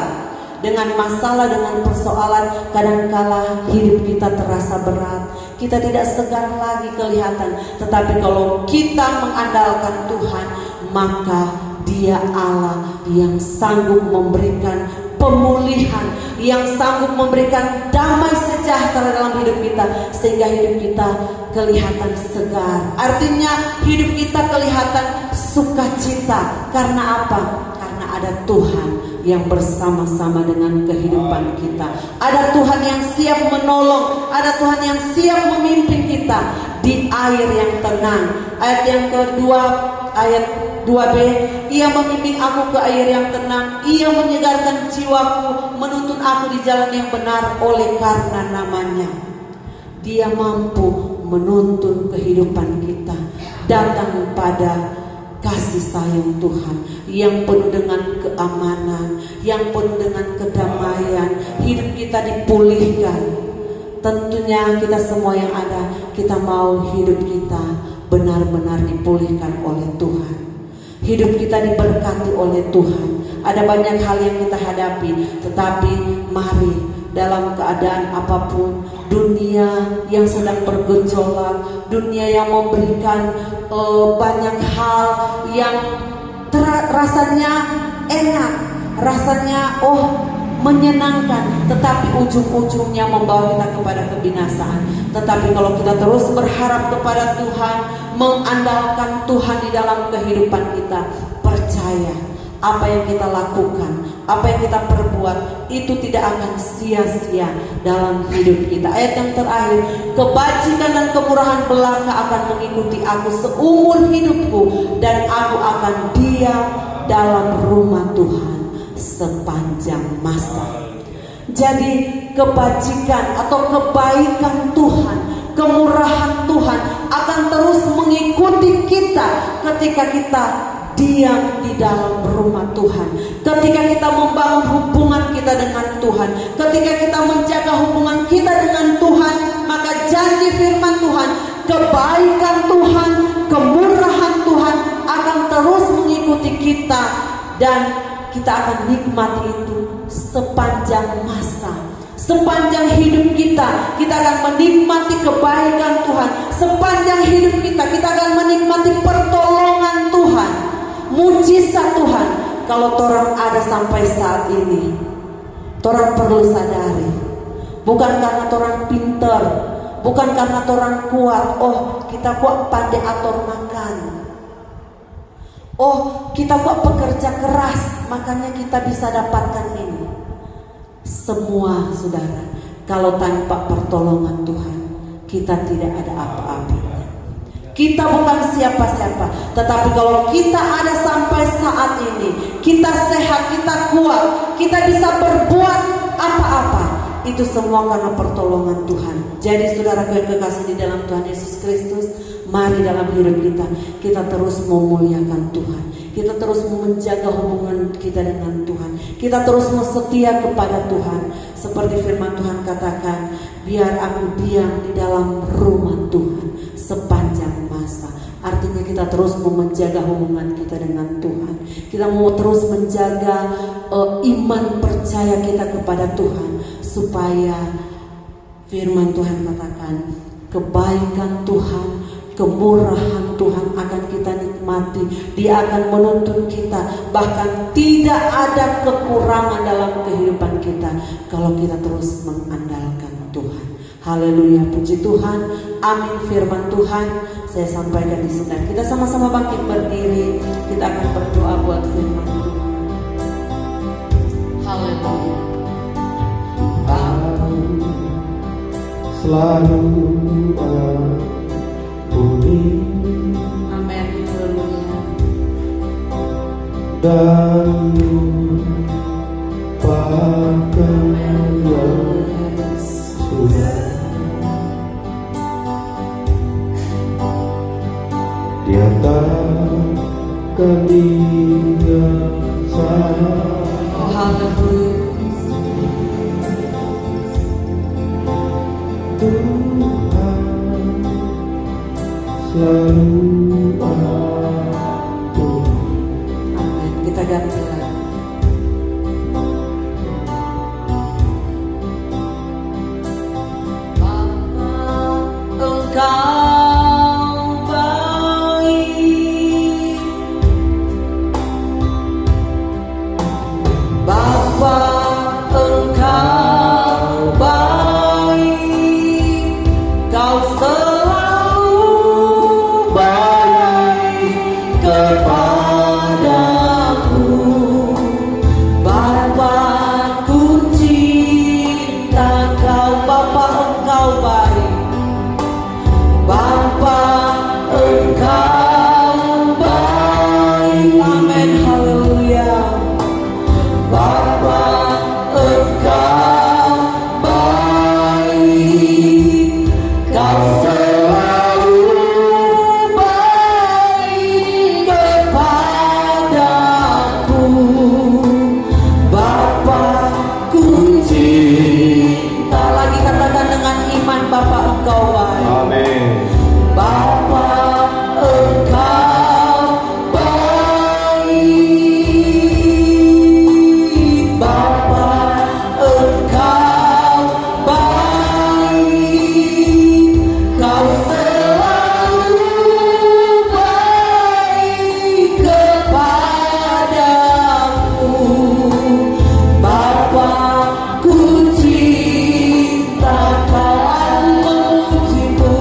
Dengan masalah, dengan persoalan, kadangkala hidup kita terasa berat, kita tidak segar lagi kelihatan. Tetapi kalau kita mengandalkan Tuhan, maka Dia Allah yang sanggup memberikan pemulihan, yang sanggup memberikan damai sejahtera dalam hidup kita, sehingga hidup kita kelihatan segar. Artinya hidup kita kelihatan sukacita. Karena apa? Karena ada Tuhan yang bersama-sama dengan kehidupan kita. Ada Tuhan yang siap menolong, ada Tuhan yang siap memimpin kita di air yang tenang. Ayat yang kedua, ayat 2b, Ia membimbing aku ke air yang tenang, Ia menyegarkan jiwaku, menuntun aku di jalan yang benar oleh karena namanya. Dia mampu menuntun kehidupan kita datang pada kasih sayang Tuhan yang penuh dengan keamanan, yang penuh dengan kedamaian. Hidup kita dipulihkan. Tentunya kita semua yang ada, kita mau hidup kita benar-benar dipulihkan oleh Tuhan. Hidup kita diberkati oleh Tuhan. Ada banyak hal yang kita hadapi, tetapi mari dalam keadaan apapun, dunia yang sedang bergejolak, dunia yang memberikan banyak hal yang rasanya enak, rasanya menyenangkan, tetapi ujung-ujungnya membawa kita kepada kebinasaan. Tetapi kalau kita terus berharap kepada Tuhan, mengandalkan Tuhan di dalam kehidupan kita, percaya apa yang kita lakukan, apa yang kita perbuat, itu tidak akan sia-sia dalam hidup kita. Ayat yang terakhir, kebajikan dan kemurahan belaka akan mengikuti aku seumur hidupku, dan aku akan diam dalam rumah Tuhan sepanjang masa. Jadi kebajikan atau kebaikan Tuhan, kemurahan Tuhan akan terus mengikuti kita ketika kita diam di dalam rumah Tuhan, ketika kita membangun hubungan kita dengan Tuhan, ketika kita menjaga hubungan kita dengan Tuhan. Maka janji firman Tuhan, kebaikan Tuhan, kemurahan Tuhan akan terus mengikuti kita, dan kita akan nikmati itu sepanjang masa. Sepanjang hidup kita, kita akan menikmati kebaikan Tuhan. Sepanjang hidup kita, kita akan menikmati pertolongan Tuhan, mujizat Tuhan. Kalau torang ada sampai saat ini, torang perlu sadari, bukan karena torang pinter, bukan karena torang kuat. Kita kuat pandai atur makan. Kita kok pekerja keras, makanya kita bisa dapatkan ini. Semua saudara, kalau tanpa pertolongan Tuhan, kita tidak ada apa-apa. Kita bukan siapa-siapa. Tetapi kalau kita ada sampai saat ini, kita sehat, kita kuat, kita bisa berbuat apa-apa, itu semua karena pertolongan Tuhan. Jadi saudara yang kekasih di dalam Tuhan Yesus Kristus, mari dalam hidup kita terus memuliakan Tuhan. Kita terus menjaga hubungan kita dengan Tuhan. Kita terus setia kepada Tuhan. Seperti firman Tuhan katakan, biar aku diam di dalam rumah Tuhan sepanjang masa. Artinya kita terus mau menjaga hubungan kita dengan Tuhan. Kita mau terus menjaga iman percaya kita kepada Tuhan, supaya firman Tuhan katakan, kebaikan Tuhan, kemurahan Tuhan akan kita nikmati. Dia akan menuntun kita, bahkan tidak ada kekurangan dalam kehidupan kita kalau kita terus mengandalkan Tuhan. Haleluya, puji Tuhan. Amin. Firman Tuhan saya sampaikan di sini. Kita sama-sama bangkit berdiri. Kita akan berdoa buat firman Tuhan. Haleluya. Selalu bunyi. Amin. Haleluya. Dan lupakan yang sudah. Dia takkan ingat saya. Haleluya. Tuhan selalu ada. Amin. Kita ganti lagi. Engkau baik, Bapa. Kau selalu baik kepadaku, Bapa-Ku cinta. Lagi katakan dengan iman, Bapa Engkau baik. Amin. Bapa Engkau baik, Bapa Engkau baik, Kau selalu baik kepadaku, Bapa-Ku cinta. Kau memujimu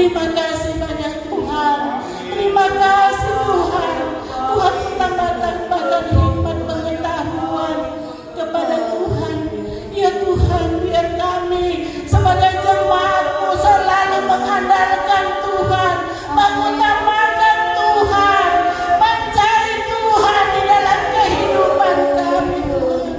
Terima kasih banyak Tuhan. Terima kasih Tuhan. Tuhan tambah-tambahkan hikmat pengetahuan kepada Tuhan. Ya Tuhan, biar kami sebagai jemaat-Mu selalu mengandalkan Tuhan, mengutamakan Tuhan, mencari Tuhan di dalam kehidupan kami Tuhan.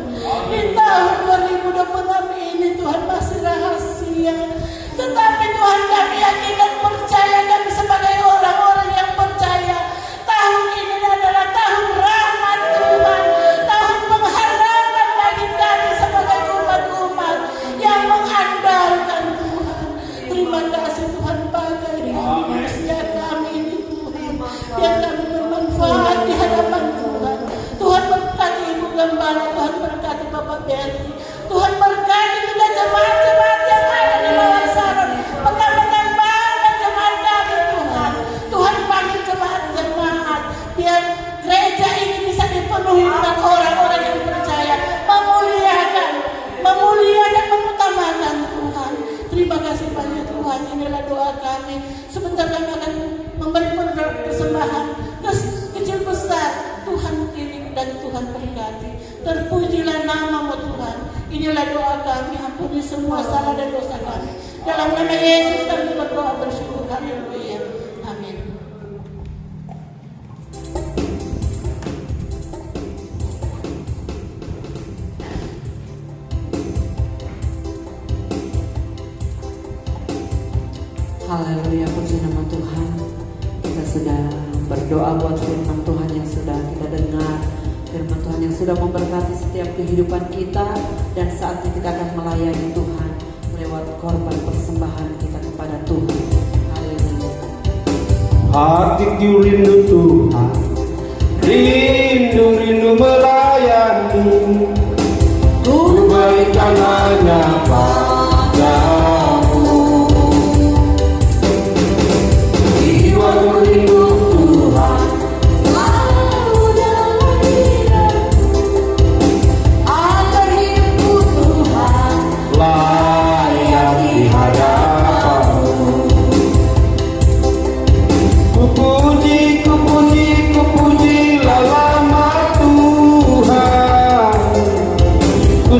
Di tahun 2026 ini Tuhan masih rahasia, tetapi Tuhan kami yakin dan percaya, kami sebagai orang-orang yang percaya, tahun ini adalah tahun rahmat Tuhan, tahun pengharapan bagi kami sebagai umat-umat yang mengandalkan Tuhan. Terima kasih Tuhan, pakai manusia kami ini Tuhan, biar kami bermanfaat di hadapan Tuhan. Tuhan berkati Ibu Gembala, Tuhan berkati Bapak Berti, Tuhan berkati juga jemaat-jemaat yang ada di bawah sana. Tambah-tambahkan jemaat kami Tuhan. Tuhan panggil jemaat-jemaat biar gereja ini bisa dipenuhi dengan orang-orang yang percaya, memuliakan, mengutamakan Tuhan. Terima kasih banyak Tuhan. Inilah doa kami. Sebentar kami akan memberi persembahan kecil besar. Tuhan kirim dan Tuhan berkati. Terpujilah nama-Mu Tuhan. Inilah doa kami. Ampuni semua salah dan dosa kami. Dalam nama Yesus kami berdoa bersyukur. Haleluya. Amin. Haleluya, puji nama Tuhan. Kita sudah berdoa buat firman Tuhan yang sudah kita dengar, firman Tuhan yang sudah memberkati setiap kehidupan kita, dan saatnya kita akan melayani Tuhan lewat korban persembahan kita kepada Tuhan. Haleluya. Hatiku rindu Tuhan, rindu melayani, ku berikan hanya padamu. Jiwaku rindu Tuhan, Selalu dalam hidupku, agar hidupku Tuhan layak di hadapan-Mu. Ku puji lama Tuhan. Ku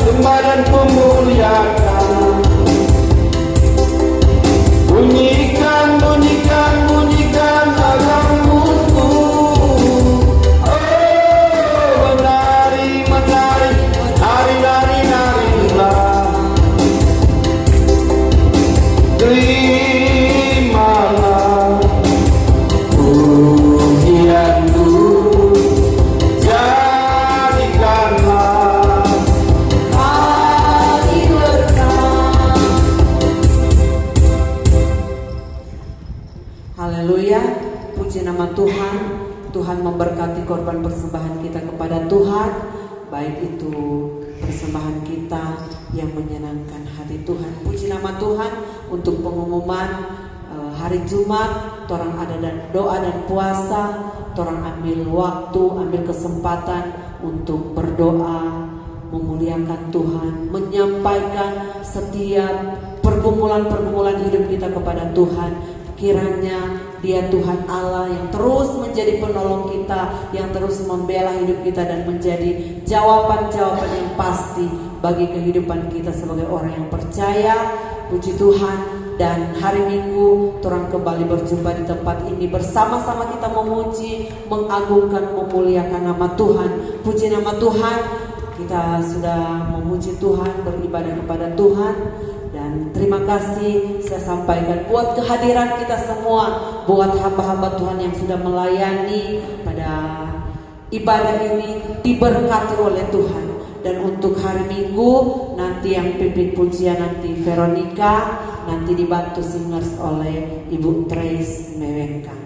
sembah dan ku muliakan. Bunyikan agamamu. Oh, menari, narilah. Terimalah pujianku, jadikanlah hati berkah. Haleluya, puji nama Tuhan. Tuhan memberkati korban persembahan kita kepada Tuhan, baik itu persembahan kita yang menyenangkan hati Tuhan. Puji nama Tuhan. Untuk pengumuman hari Jumat, torang ada doa dan puasa. Torang ambil waktu, ambil kesempatan untuk berdoa, memuliakan Tuhan, menyampaikan setiap pergumulan-pergumulan hidup kita kepada Tuhan. Kiranya Dia Tuhan Allah yang terus menjadi penolong kita, yang terus membela hidup kita dan menjadi jawaban-jawaban yang pasti bagi kehidupan kita sebagai orang yang percaya. Puji Tuhan. Dan hari Minggu torang kembali berjumpa di tempat ini, bersama-sama kita memuji, mengagungkan, memuliakan nama Tuhan. Puji nama Tuhan. Kita sudah memuji Tuhan, beribadah kepada Tuhan. Dan terima kasih saya sampaikan buat kehadiran kita semua, buat hamba-hamba Tuhan yang sudah melayani pada ibadah ini, diberkati oleh Tuhan. Dan untuk hari Minggu nanti yang pimpin pujian nanti Veronica, nanti dibantu singers oleh Ibu Trace Mewengka.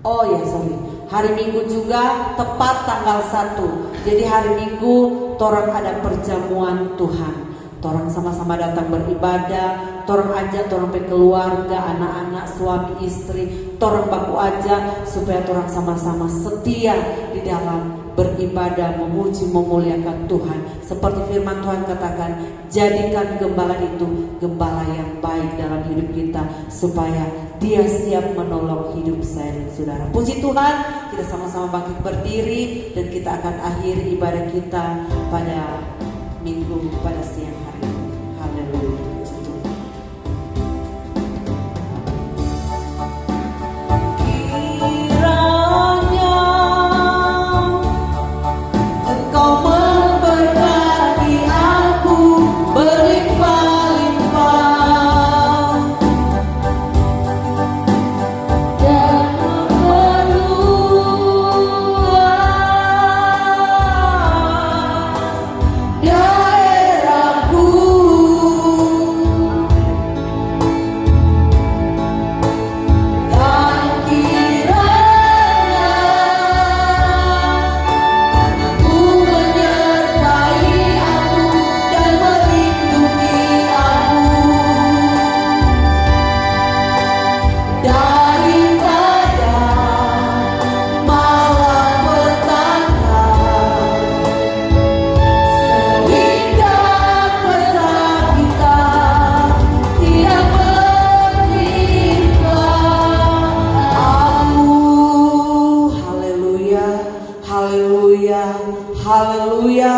Oh ya sorry, hari Minggu juga tepat tanggal 1. Jadi hari Minggu torang ada perjamuan Tuhan. Torang sama-sama datang beribadah, torang ajak torang pe keluarga, anak-anak, suami, istri, torang baku aja supaya torang sama-sama setia di dalam beribadah, memuji, memuliakan Tuhan. Seperti firman Tuhan katakan, jadikan gembala itu gembala yang baik dalam hidup kita, supaya dia siap menolong hidup saya dan saudara. Puji Tuhan, kita sama-sama bangkit berdiri dan kita akan akhiri ibadah kita pada minggu pada siang hari. Haleluya.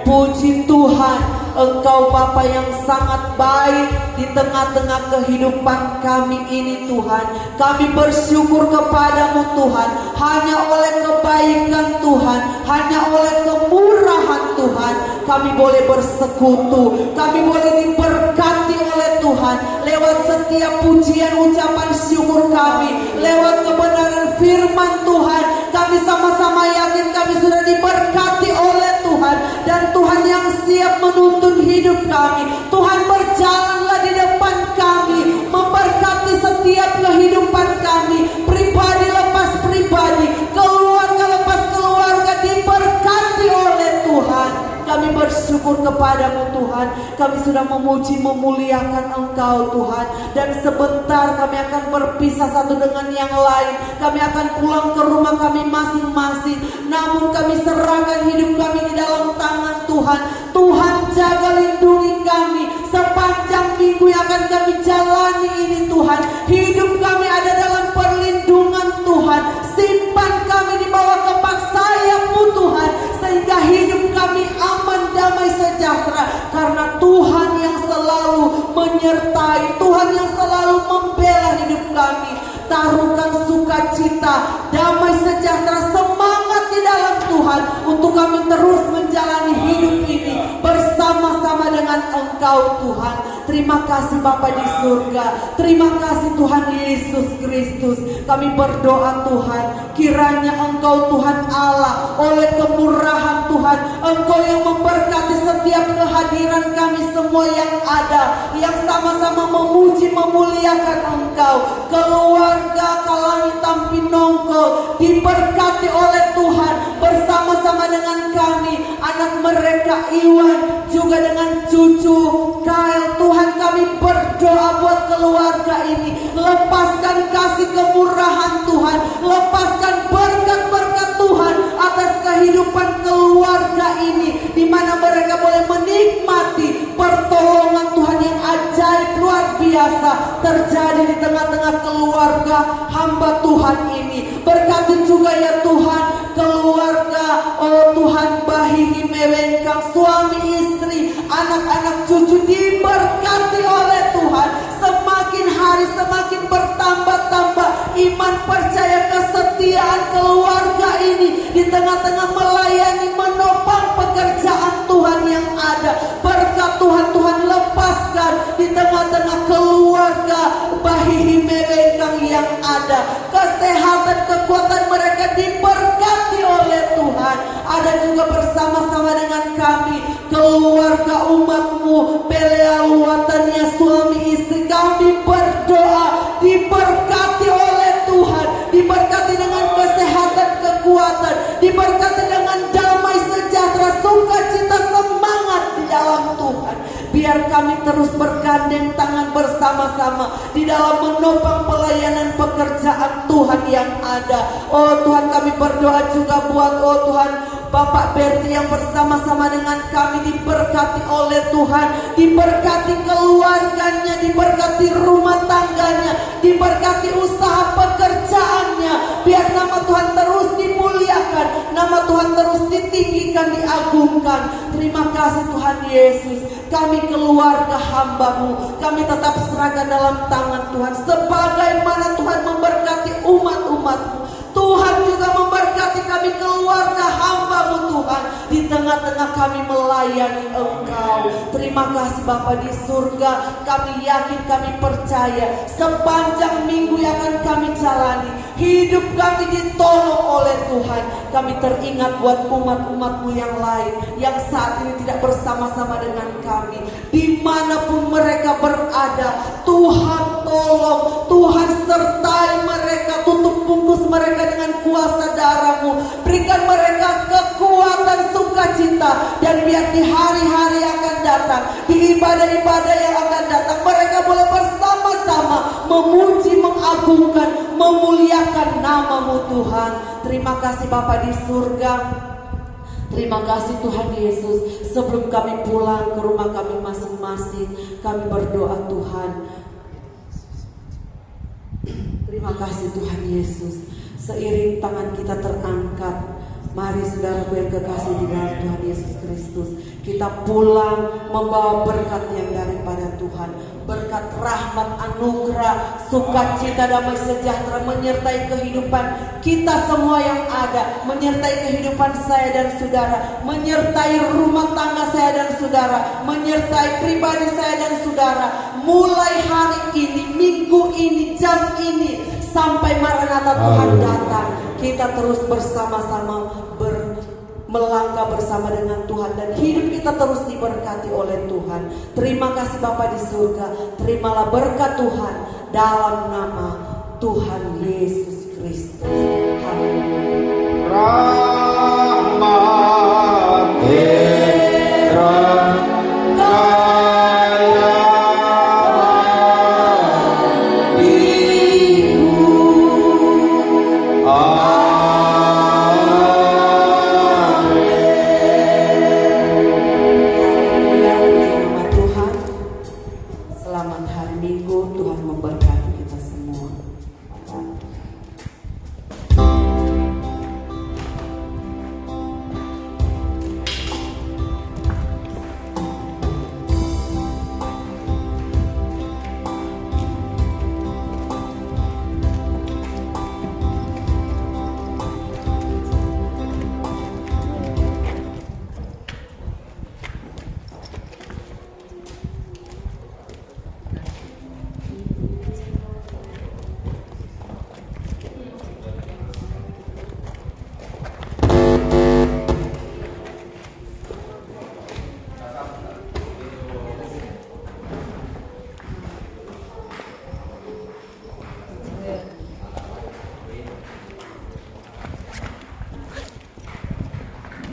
Puji Tuhan, Engkau Bapa yang sangat baik di tengah-tengah kehidupan kami ini Tuhan. Kami bersyukur kepadamu Tuhan, hanya oleh kebaikan Tuhan, hanya oleh kemurahan Tuhan, kami boleh bersekutu, kami boleh diberkati oleh Tuhan lewat setiap pujian, ucapan syukur kami, lewat kebenaran firman Tuhan. Kami sama-sama yakin kami sudah diberkati oleh Tuhan, dan Tuhan yang siap menuntun hidup kami. Tuhan berjalanlah di depan kami, memberkati setiap kehidupan kami, pribadi lepas pribadi, keluarga lepas keluarga, diberkati oleh Tuhan. Kami bersyukur kepadamu Tuhan. Kami sudah memuji memuliakan Engkau Tuhan. Dan sebentar kami akan berpisah satu dengan yang lain. Kami akan pulang ke rumah kami masing-masing. Namun kami serahkan hidup kami di dalam tangan Tuhan. Tuhan jaga lindungi kami sepanjang minggu yang akan kami jalani ini Tuhan. Hidup kami ada dalam perlindungan Tuhan. Simpan kami di bawah kepak sayap-Mu Tuhan, sehingga hidup kami aman, damai, sejahtera. Karena Tuhan yang selalu menyertai, Tuhan yang selalu membela hidup kami. Taruhkan sukacita, damai, sejahtera, semangat di dalam Tuhan untuk kami terus menjalani hidup ini bersama-sama dengan Engkau Tuhan. Terima kasih Bapa di surga. Terima kasih Tuhan Yesus Kristus. Kami berdoa Tuhan, kiranya Engkau Tuhan Allah, oleh kemurahan Tuhan, Engkau yang memberkati setiap kehadiran kami semua yang ada, yang sama-sama memuji memuliakan Engkau. Keluarga Kalani Tampi Nongko diberkati oleh Tuhan bersama-sama dengan kami, anak mereka Iwan, juga dengan cucu Kael. Tuhan, kami berdoa buat keluarga ini, lepaskan kasih kemurahan Tuhan, lepaskan berkat-berkat Tuhan atas kehidupan keluarga ini, di mana mereka boleh menikmati pertolongan Tuhan yang ajaib luar biasa terjadi di tengah-tengah keluarga hamba Tuhan ini. Berkati juga ya Tuhan keluarga, oh Tuhan, Bahihi Mewengkang, suami istri, anak-anak cucu, diberkati oleh Tuhan. Semakin hari semakin bertambah-tambah iman, percaya, kesetiaan keluarga ini di tengah-tengah melayani, menopang pekerjaan Tuhan yang ada. Berkat Tuhan, Tuhan lepaskan di tengah-tengah keluarga Bahihi Mewengkang yang ada. Kesehatan, kekuatan mereka diberkati oleh Tuhan. Ada juga bersama-sama dengan kami keluarga umat-Mu, Pelea Luatannya, suami istri, kami berdoa diberkati oleh Tuhan, diberkati dengan kesehatan, kekuatan, diberkati dengan damai, sejahtera, sukacita, semangat di dalam Tuhan. Biar kami terus bergandeng tangan bersama-sama di dalam menopang pelayanan pekerjaan Tuhan yang ada. Oh Tuhan, kami berdoa juga buat Tuhan Bapak Berti yang bersama-sama dengan kami diberkati oleh Tuhan, diberkati keluarganya, diberkati rumah tangganya, diberkati usaha pekerjaannya. Biar nama Tuhan terus dimuliakan, nama Tuhan terus ditinggikan, diagungkan. Terima kasih Tuhan Yesus. Kami keluarga hamba-Mu, kami tetap serahkan dalam tangan Tuhan. Sebagaimana Tuhan memberkati umat-umat-Mu, Tuhan juga memberkati kami keluarga hamba-Mu Tuhan. Di tengah-tengah kami melayani Engkau. Terima kasih Bapa di surga. Kami yakin, kami percaya sepanjang minggu yang akan kami jalani, hidup kami ditolong oleh Tuhan. Kami teringat buat umat-umat-Mu yang lain yang saat ini tidak bersama-sama dengan kami. Dimanapun mereka berada, Tuhan tolong, Tuhan sertai mereka, tutup bungkus mereka dengan kuasa darah-Mu. Berikan mereka kekuatan, sukacita, dan biar di hari-hari yang akan datang, di ibadah-ibadah yang akan datang, mereka boleh bersama-sama memuji, mengagungkan, memuliakan nama-Mu Tuhan. Terima kasih Bapa di surga. Terima kasih Tuhan Yesus. Sebelum kami pulang ke rumah kami masing-masing, kami berdoa Tuhan. Terima kasih Tuhan Yesus. Seiring tangan kita terangkat, mari saudaraku yang kekasih di dalam Tuhan Yesus Kristus, kita pulang membawa berkat yang daripada Tuhan. Berkat rahmat, anugerah, sukacita, damai sejahtera menyertai kehidupan kita semua yang ada, menyertai kehidupan saya dan saudara, menyertai rumah tangga saya dan saudara, menyertai pribadi saya dan saudara. Mulai hari ini, minggu ini, jam ini, sampai Maranatha Tuhan datang, kita terus bersama-sama melangkah bersama dengan Tuhan, dan hidup kita terus diberkati oleh Tuhan. Terima kasih Bapa di surga. Terimalah berkat Tuhan dalam nama Tuhan Yesus Kristus. Haleluya.